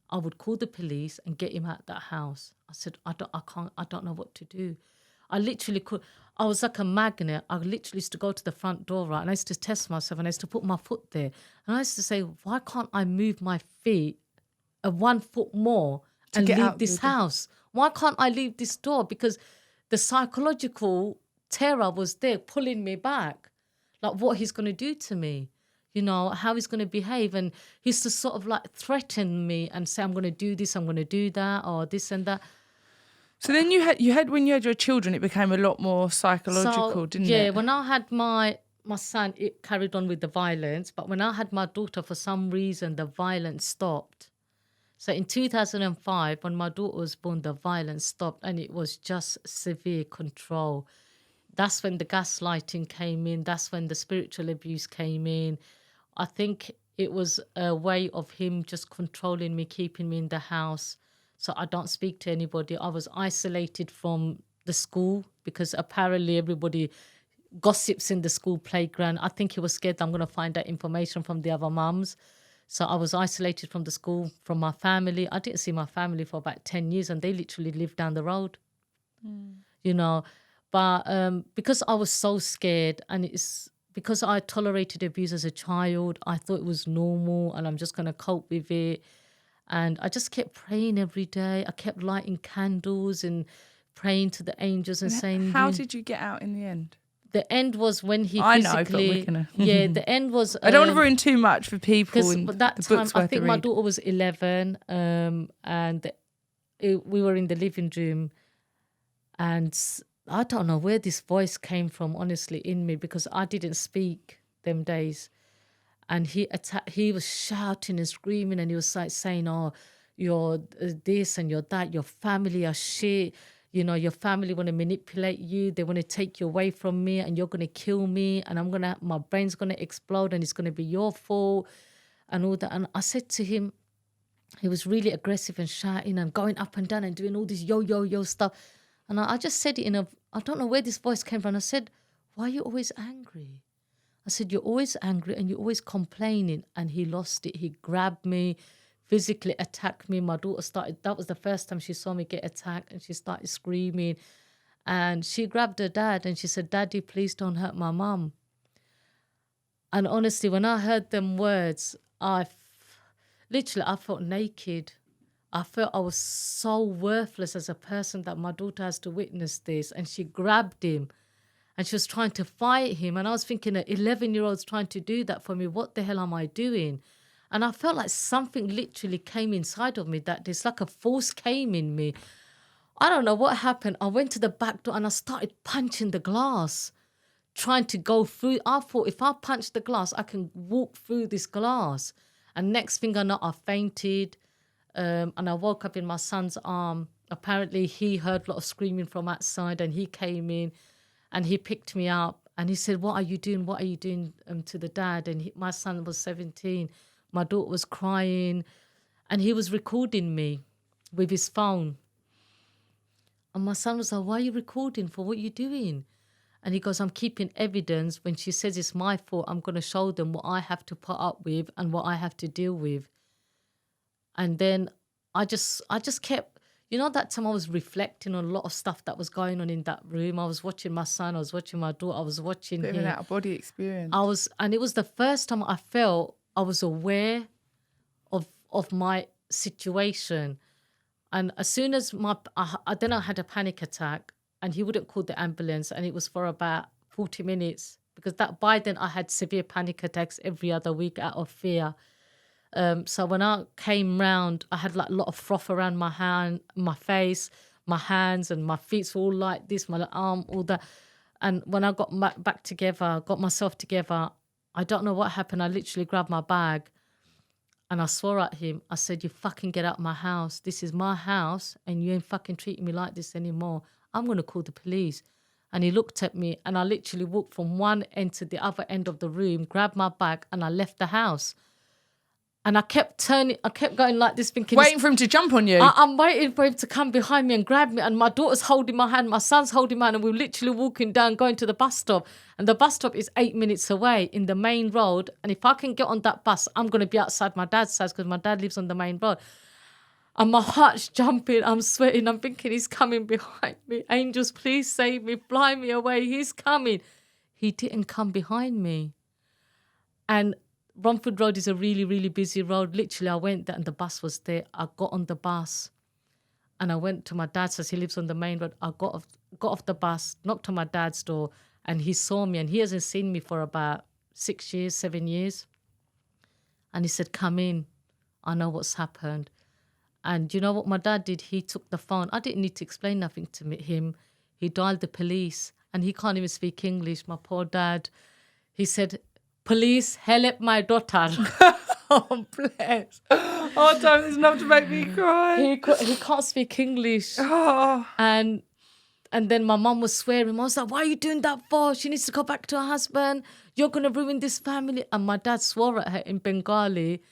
I would call the police and get him out of that house. I said, I don't know what to do. I literally could. I was like a magnet. I literally used to go to the front door, right? And I used to test myself and I used to put my foot there. And I used to say, why can't I move my feet 1 foot more and leave this house? Why can't I leave this door? Because the psychological terror was there pulling me back. Like what he's going to do to me, how he's going to behave. And he used to sort of like threaten me and say, I'm going to do this, I'm going to do that, or this and that. So then you had when you had your children, it became a lot more psychological, didn't it? Yeah, when I had my son, it carried on with the violence. But when I had my daughter, for some reason, the violence stopped. So in 2005, when my daughter was born, the violence stopped, and it was just severe control. That's when the gaslighting came in. That's when the spiritual abuse came in. I think it was a way of him just controlling me, keeping me in the house. So I don't speak to anybody. I was isolated from the school because apparently everybody gossips in the school playground. I think he was scared that I'm going to find out information from the other mums. So I was isolated from the school, from my family. I didn't see my family for about 10 years and they literally lived down the road, But because I was so scared, and it's because I tolerated abuse as a child, I thought it was normal and I'm just going to cope with it. And I just kept praying every day. I kept lighting candles and praying to the angels and saying... How did you get out in the end? The end was when he I physically... know, but we're gonna... Yeah, the end was... I don't want to ruin too much for people in that the time, books I think my daughter was 11 and we were in the living room, and I don't know where this voice came from, honestly, in me, because I didn't speak them days. And he was shouting and screaming, and he was like saying, oh, you're this and you're that, your family are shit, your family want to manipulate you, they want to take you away from me, and you're going to kill me, and my brain's going to explode, and it's going to be your fault, and all that. And I said to him, he was really aggressive and shouting and going up and down and doing all this yo stuff. And I just said it I don't know where this voice came from. I said, why are you always angry? I said, you're always angry and you're always complaining. And he lost it. He grabbed me, physically attacked me. My daughter that was the first time she saw me get attacked, and she started screaming. And she grabbed her dad and she said, Daddy, please don't hurt my mum. And honestly, when I heard them words, I felt naked. I felt I was so worthless as a person that my daughter has to witness this. And she grabbed him and she was trying to fight him. And I was thinking, an 11-year-old's trying to do that for me. What the hell am I doing? And I felt like something literally came inside of me, that it's like a force came in me. I don't know what happened. I went to the back door and I started punching the glass, trying to go through. I thought if I punch the glass, I can walk through this glass. And next thing I know, I fainted. And I woke up in my son's arm. Apparently, he heard a lot of screaming from outside, and he came in and he picked me up and he said, what are you doing? What are you doing to the dad? And my son was 17. My daughter was crying and he was recording me with his phone. And my son was like, why are you recording for? What are you doing? And he goes, I'm keeping evidence. When she says it's my fault, I'm going to show them what I have to put up with and what I have to deal with. And then I just kept, that time I was reflecting on a lot of stuff that was going on in that room. I was watching my son, I was watching my daughter, I was watching him. Bit of an out-of-body experience. And it was the first time I felt I was aware of my situation. And as soon as then I had a panic attack, and he wouldn't call the ambulance, and it was for about 40 minutes because by then I had severe panic attacks every other week out of fear. So when I came round, I had like a lot of froth around my hand, my face, my hands, and my feet were all like this, my arm, all that. And when I got back together, got myself together, I don't know what happened. I literally grabbed my bag and I swore at him. I said, you fucking get out of my house. This is my house and you ain't fucking treating me like this anymore. I'm going to call the police. And he looked at me and I literally walked from one end to the other end of the room, grabbed my bag and I left the house. And I kept going like this, thinking... Waiting for him to jump on you? I'm waiting for him to come behind me and grab me. And my daughter's holding my hand, my son's holding my hand, and we're literally walking down, going to the bus stop. And the bus stop is 8 minutes away in the main road. And if I can get on that bus, I'm going to be outside my dad's house because my dad lives on the main road. And my heart's jumping, I'm sweating, I'm thinking he's coming behind me. Angels, please save me, fly me away, he's coming. He didn't come behind me. And Romford Road is a really, really busy road. Literally, I went there and the bus was there. I got on the bus and I went to my dad's house. He lives on the main road. I got off the bus, knocked on my dad's door, and he saw me, and he hasn't seen me for about 6 years, 7 years. And he said, come in. I know what's happened. And you know what my dad did? He took the phone. I didn't need to explain nothing to him. He dialed the police and he can't even speak English, my poor dad. He said, police, help my daughter. Oh, bless. Oh, don't, it's enough to make me cry. He can't speak English. Oh. And then my mum was swearing. I was like, why are you doing that for? She needs to go back to her husband. You're going to ruin this family. And my dad swore at her in Bengali,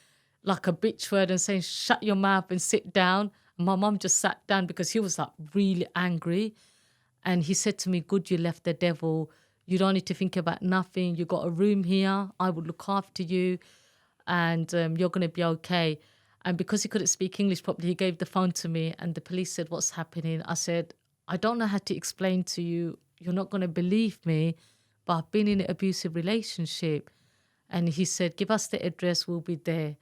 like a bitch word, and saying, shut your mouth and sit down. And my mum just sat down because he was like really angry. And he said to me, good, you left the devil. You don't need to think about nothing. You got a room here. I will look after you and you're going to be okay. And because he couldn't speak English properly, he gave the phone to me and the police said, what's happening? I said, I don't know how to explain to you. You're not going to believe me, but I've been in an abusive relationship. And he said, give us the address. We'll be there.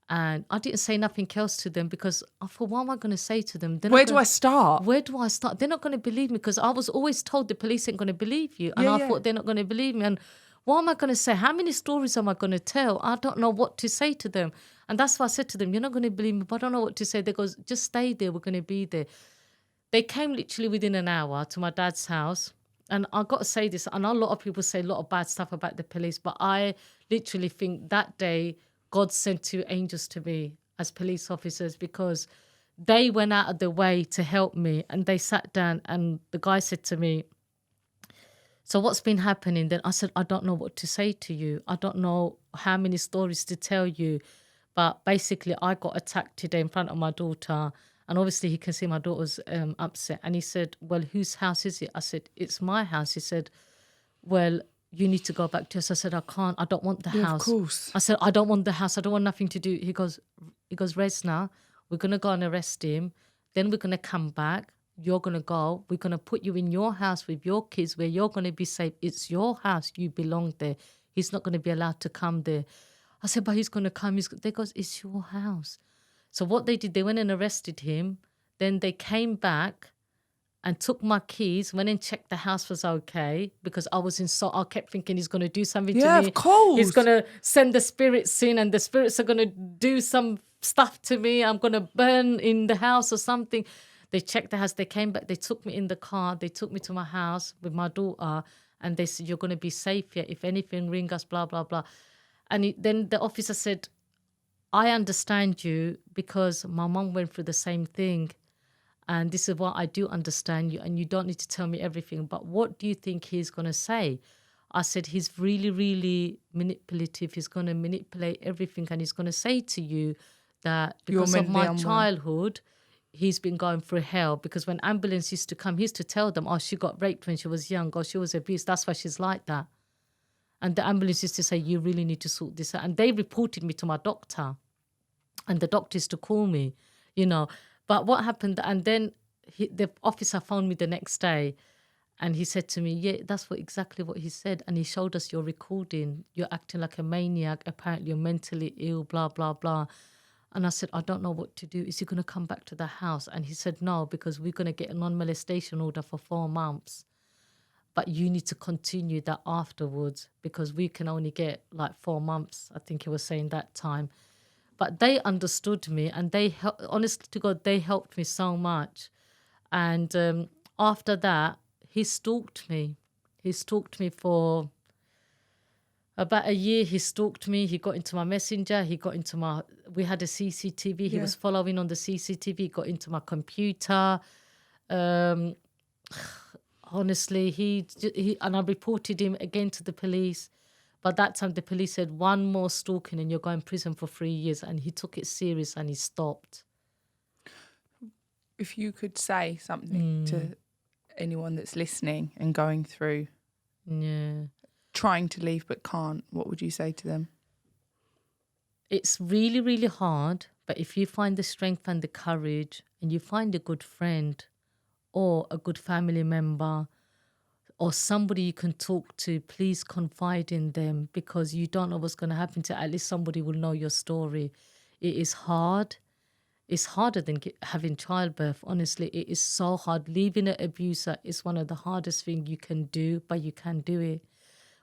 And I didn't say nothing else to them because I thought, what am I going to say to them? Where do I start? Where do I start? They're not going to believe me because I was always told the police ain't going to believe you. And I thought they're not going to believe me. And what am I going to say? How many stories am I going to tell? I don't know what to say to them. And that's why I said to them, you're not going to believe me, but I don't know what to say. They goes, just stay there. We're going to be there. They came literally within an hour to my dad's house. And I got to say this, I know a lot of people say a lot of bad stuff about the police, but I literally think that day God sent 2 angels to me as police officers because they went out of their way to help me. And they sat down and the guy said to me, so what's been happening? Then I said, I don't know what to say to you. I don't know how many stories to tell you. But basically, I got attacked today in front of my daughter. And obviously, he can see my daughter's upset. And he said, well, whose house is it? I said, it's my house. He said, well, you need to go back to us. I said, I can't. I don't want the house. Of course. I said, I don't want the house. I don't want nothing to do. He goes, Rezna, we're going to go and arrest him. Then we're going to come back. You're going to go. We're going to put you in your house with your kids where you're going to be safe. It's your house. You belong there. He's not going to be allowed to come there. I said, but he's going to come. They goes, it's your house. So what they did, they went and arrested him. Then they came back and took my keys, went and checked the house was okay, because I kept thinking he's going to do something to me. Yeah, of course. He's going to send the spirits in and the spirits are going to do some stuff to me. I'm going to burn in the house or something. They checked the house. They came back. They took me in the car. They took me to my house with my daughter and they said, you're going to be safe here. If anything, ring us, blah, blah, blah. And then the officer said, I understand you because my mum went through the same thing. And this is what I do understand you. And you don't need to tell me everything. But what do you think he's going to say? I said, he's really, really manipulative. He's going to manipulate everything. And he's going to say to you that because of my childhood, he's been going through hell. Because when ambulance used to come, he used to tell them, oh, she got raped when she was young, or she was abused. That's why she's like that. And the ambulance used to say, you really need to sort this out. And they reported me to my doctor. And the doctor used to call me, you know. But what happened, and then the officer phoned me the next day and he said to me, yeah, that's exactly what he said. And he showed us your recording. You're acting like a maniac. Apparently you're mentally ill, blah, blah, blah. And I said, I don't know what to do. Is he going to come back to the house? And he said, no, because we're going to get a non-molestation order for 4 months. But you need to continue that afterwards because we can only get like 4 months. I think he was saying that time. But they understood me and honestly to God, they helped me so much. And after that, he stalked me. He stalked me for about a year. He stalked me. He got into my messenger. We had a CCTV. He was following on the CCTV. He got into my computer. Honestly, and I reported him again to the police. But that time the police said, 1 more stalking and you're going to prison for 3 years. And he took it serious and he stopped. If you could say something to anyone that's listening and going through trying to leave but can't, what would you say to them? It's really, really hard. But if you find the strength and the courage and you find a good friend or a good family member or somebody you can talk to, please confide in them because you don't know what's going to happen to at least somebody will know your story. It is hard. It's harder than having childbirth. Honestly, it is so hard. Leaving an abuser is one of the hardest things you can do, but you can do it.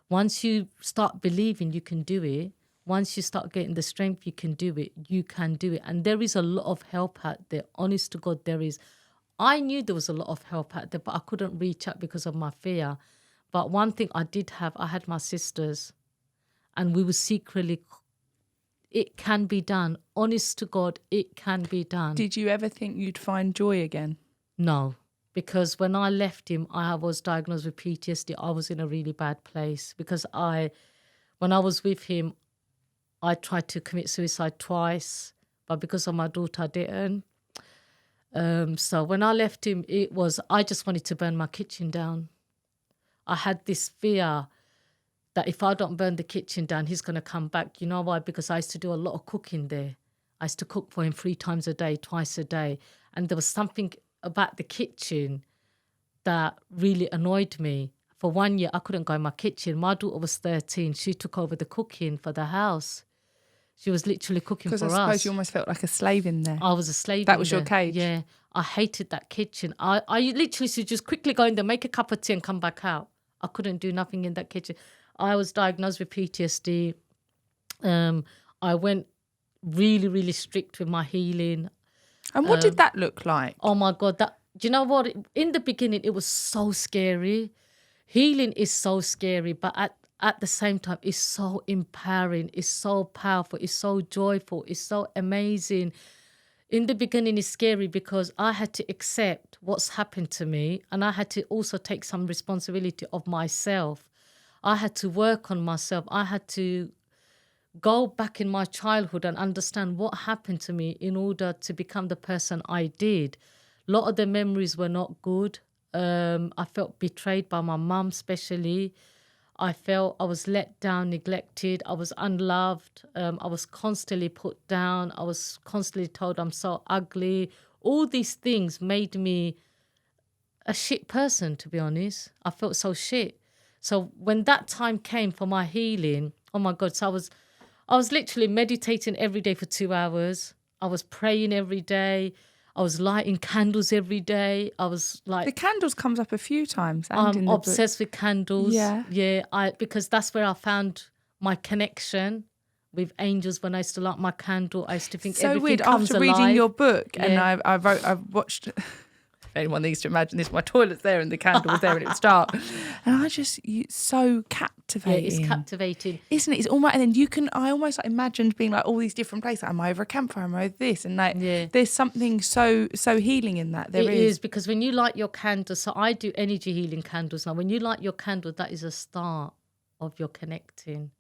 Once you start believing you can do it, once you start getting the strength you can do it, you can do it. And there is a lot of help out there. Honest to God, there is. I knew there was a lot of help out there, but I couldn't reach out because of my fear. But one thing I did have, I had my sisters and we were secretly, it can be done. Honest to God, it can be done. Did you ever think you'd find joy again? No, because when I left him, I was diagnosed with PTSD. I was in a really bad place because when I was with him, I tried to commit suicide twice, but because of my daughter, I didn't. So when I left him, I just wanted to burn my kitchen down. I had this fear that if I don't burn the kitchen down, he's going to come back. You know why? Because I used to do a lot of cooking there. I used to cook for him 3 times a day, twice a day. And there was something about the kitchen that really annoyed me. For 1 year, I couldn't go in my kitchen. My daughter was 13. She took over the cooking for the house. She was literally cooking for us. Because I suppose you almost felt like a slave in there. I was a slave That was your cage? Yeah. I hated that kitchen. I literally should just quickly go in there, make a cup of tea and come back out. I couldn't do nothing in that kitchen. I was diagnosed with PTSD. I went really, really strict with my healing. And what did that look like? Oh, my God. Do you know what? In the beginning, it was so scary. Healing is so scary, but at the same time, it's so empowering, it's so powerful, it's so joyful, it's so amazing. In the beginning, it's scary because I had to accept what's happened to me and I had to also take some responsibility of myself. I had to work on myself. I had to go back in my childhood and understand what happened to me in order to become the person I did. A lot of the memories were not good. I felt betrayed by my mum especially. I felt I was let down, neglected. I was unloved. I was constantly put down. I was constantly told I'm so ugly. All these things made me a shit person, to be honest. I felt so shit. So when that time came for my healing, oh my God, so I was literally meditating every day for 2 hours. I was praying every day. I was lighting candles every day. I was like... The candles comes up a few times. And I'm in the obsessed with candles. Yeah. Yeah, because that's where I found my connection with angels. When I used to light my candle, I used to think so everything weird. comes After alive. reading your book, Yeah. and I've watched... If anyone needs to imagine this, my toilet's there and the candle was there and it was dark. And it's so captivating. Yeah, it's captivating. Isn't it? It's almost, and then I almost like imagined being like all these different places. Am I over a campfire? Am I over this? And like, there's something so healing in that. There is, because when you light your candle, so I do energy healing candles now. When you light your candle, that is a start of your connecting.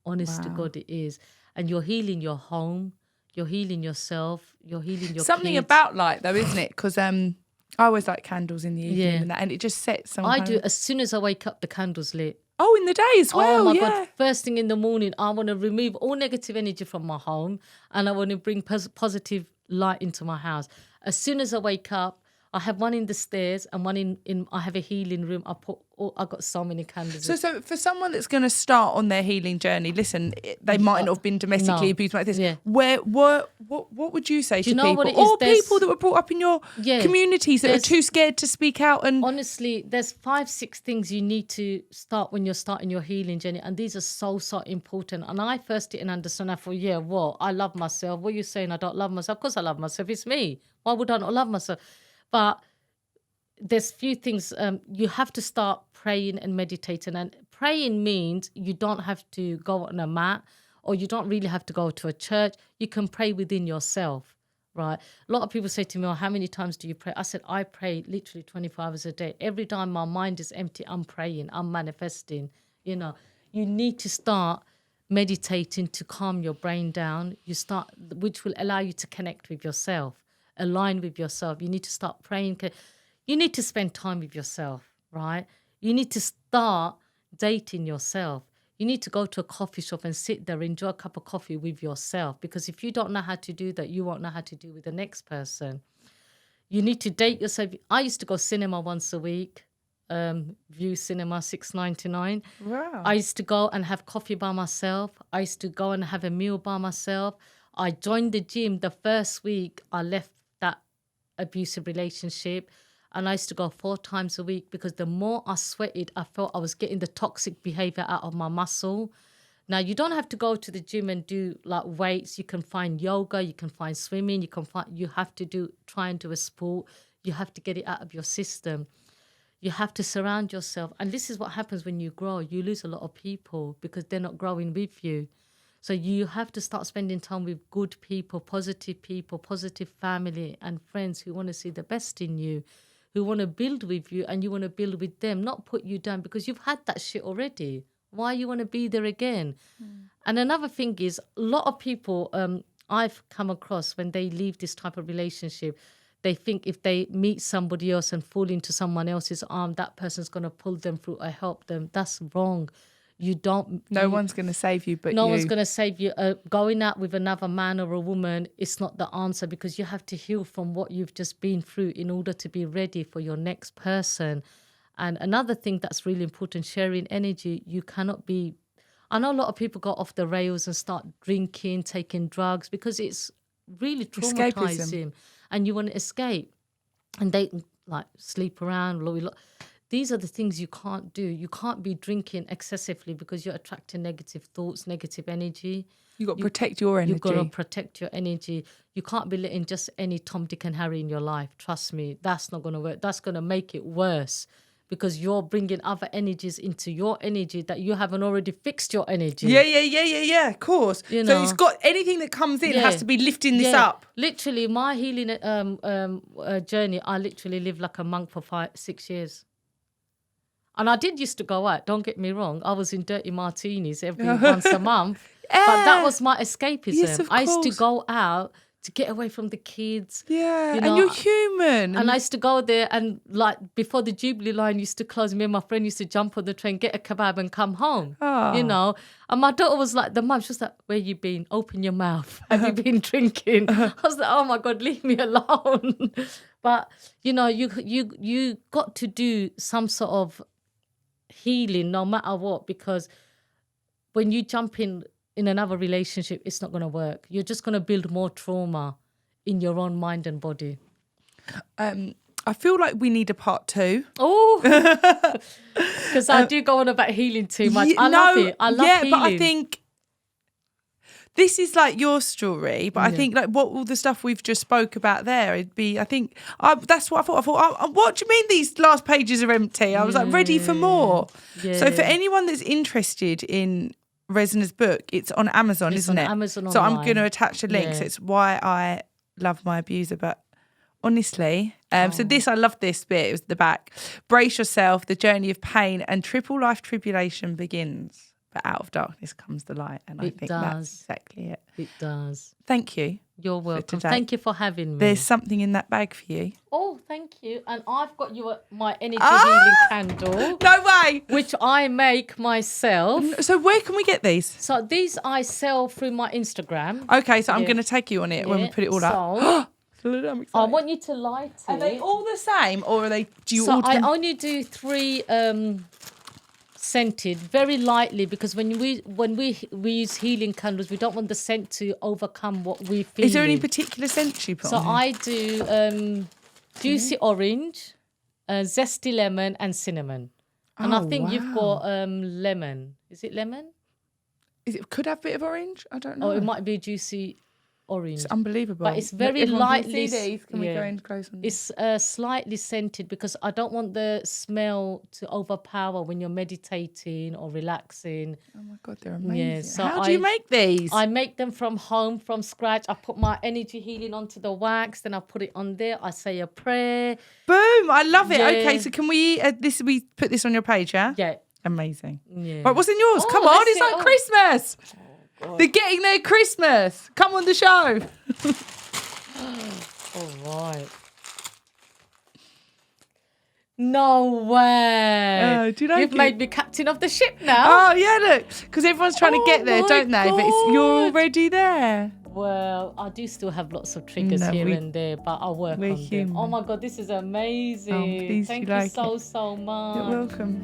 Honest to God, it is. And you're healing your home. You're healing yourself. You're healing your something kids. about light though, isn't it? Because I always like candles in the evening and it just sets some. As soon as I wake up, the candle's lit. Oh, in the day as well. Oh my God! First thing in the morning, I want to remove all negative energy from my home, and I want to bring positive light into my house. As soon as I wake up, I have one in the stairs and one in I have a healing room. I got so many candles. So for someone that's going to start on their healing journey, listen, they might not have been domestically abused like this. Yeah. What would you say to people? What it is? Or people that were brought up in your communities that are too scared to speak out? And honestly, there's 5-6 things you need to start when you're starting your healing journey, and these are so important. And I first didn't understand. I thought, I love myself. What are you saying? I don't love myself? Of course I love myself. It's me. Why would I not love myself? But there's few things. You have to start praying and meditating. And praying means you don't have to go on a mat, or you don't really have to go to a church. You can pray within yourself, right? A lot of people say to me, how many times do you pray? I said, I pray literally 24 hours a day. Every time my mind is empty, I'm praying, I'm manifesting. You need to start meditating to calm your brain down. Which will allow you to connect with yourself. Align with yourself. You need to start praying. You need to spend time with yourself, right? You need to start dating yourself. You need to go to a coffee shop and sit there, enjoy a cup of coffee with yourself. Because if you don't know how to do that, you won't know how to do with the next person. You need to date yourself. I used to go cinema once a week. View Cinema, $6.99. Wow. I used to go and have coffee by myself. I used to go and have a meal by myself. I joined the gym the first week I left that abusive relationship, and I used to go 4 times a week, because the more I sweated, I felt I was getting the toxic behavior out of my muscle. Now, you don't have to go to the gym and do like weights. You can find yoga, you can find swimming, you have to try and do a sport. You have to get it out of your system. You have to surround yourself. And this is what happens when you grow. You lose a lot of people because they're not growing with you. So you have to start spending time with good people, positive family and friends who want to see the best in you, who want to build with you, and you want to build with them, not put you down, because you've had that shit already. Why you want to be there again? And another thing is, a lot of people I've come across, when they leave this type of relationship, they think if they meet somebody else and fall into someone else's arm, that person's going to pull them through or help them. That's wrong. No one's going to save you but no you. one's going to save you. Going out with another man or a woman, it's not the answer, because you have to heal from what you've just been through in order to be ready for your next person. And another thing that's really important, sharing energy. You cannot be... I know a lot of people go off the rails and start drinking, taking drugs, because it's really traumatizing. Escapism. And you want to escape. And they like sleep around. These are the things you can't do. You can't be drinking excessively, because you're attracting negative thoughts, negative energy. You've got to protect your energy. You've got to protect your energy. You can't be letting just any Tom, Dick and Harry in your life. Trust me, that's not going to work. That's going to make it worse, because you're bringing other energies into your energy that you haven't already fixed your energy. Yeah, of course. So it's got anything that comes in has to be lifting this up. Literally, my healing journey, I literally lived like a monk for 6 years. And I did used to go out, don't get me wrong. I was in dirty martinis every once a month. But that was my escapism. Yes, of I used to course. go out to get away from the kids. Yeah, you and you're human. And I used to go there and like before the Jubilee line used to close, me and my friend used to jump on the train, get a kebab and come home, you know. And my daughter was like, the mum, she was like, where you been? Open your mouth. Have you been drinking? I was like, oh my God, leave me alone. But, you know, you got to do some sort of healing no matter what, because when you jump in another relationship, it's not going to work. You're just going to build more trauma in your own mind and body. I feel like we need a part 2. Oh, because I do go on about healing too much. I love it. I love healing. But I think this is like your story, but I think like what all the stuff we've just spoke about there, it'd be, I think, that's what I thought. What do you mean these last pages are empty? I was like ready for more. Yeah. So for anyone that's interested in Rezna's book, it's on Amazon, isn't it? Amazon so online. I'm going to attach a link. Yeah. So it's Why I Love My Abuser. But honestly, so this, I love this bit. It was the back. Brace yourself. The journey of pain and triple life tribulation begins. But out of darkness comes the light. And I think that's exactly it. It does. Thank you. You're welcome. Thank you for having me. There's something in that bag for you. Oh, thank you. And I've got you my energy healing candle. No way. Which I make myself. So where can we get these? So these I sell through my Instagram. Okay, so I'm going to take you on it when we put it all up. I'm excited. I want you to light it. Are they all the same, or are they? I only do 3 scented, very lightly, because when we use healing candles, we don't want the scent to overcome what we feel. Is there any particular scent you put on? So I do juicy orange, zesty lemon, and cinnamon. And I think you've got lemon. Is it lemon? Could have a bit of orange. I don't know. Oh, it might be juicy orange. It's unbelievable. But it's very lightly. Can we go in close on this? It's slightly scented because I don't want the smell to overpower when you're meditating or relaxing. Oh my God, they're amazing. Yeah, so how do you make these? I make them from home, from scratch. I put my energy healing onto the wax, then I put it on there. I say a prayer. Boom! I love it. Yeah. Okay, so can we we put this on your page? Yeah. Yeah. Amazing. Yeah. Right, what's in yours? Come on, it's like Christmas. God. They're getting their Christmas. Come on the show. All right. No way. Do you like You've made me captain of the ship now. Oh, yeah, look. Because everyone's trying to get there, don't they? God. But you're already there. Well, I do still have lots of triggers here and there, but I'll work on them. Oh, my God, this is amazing. Oh, please, Thank you so much. You're welcome.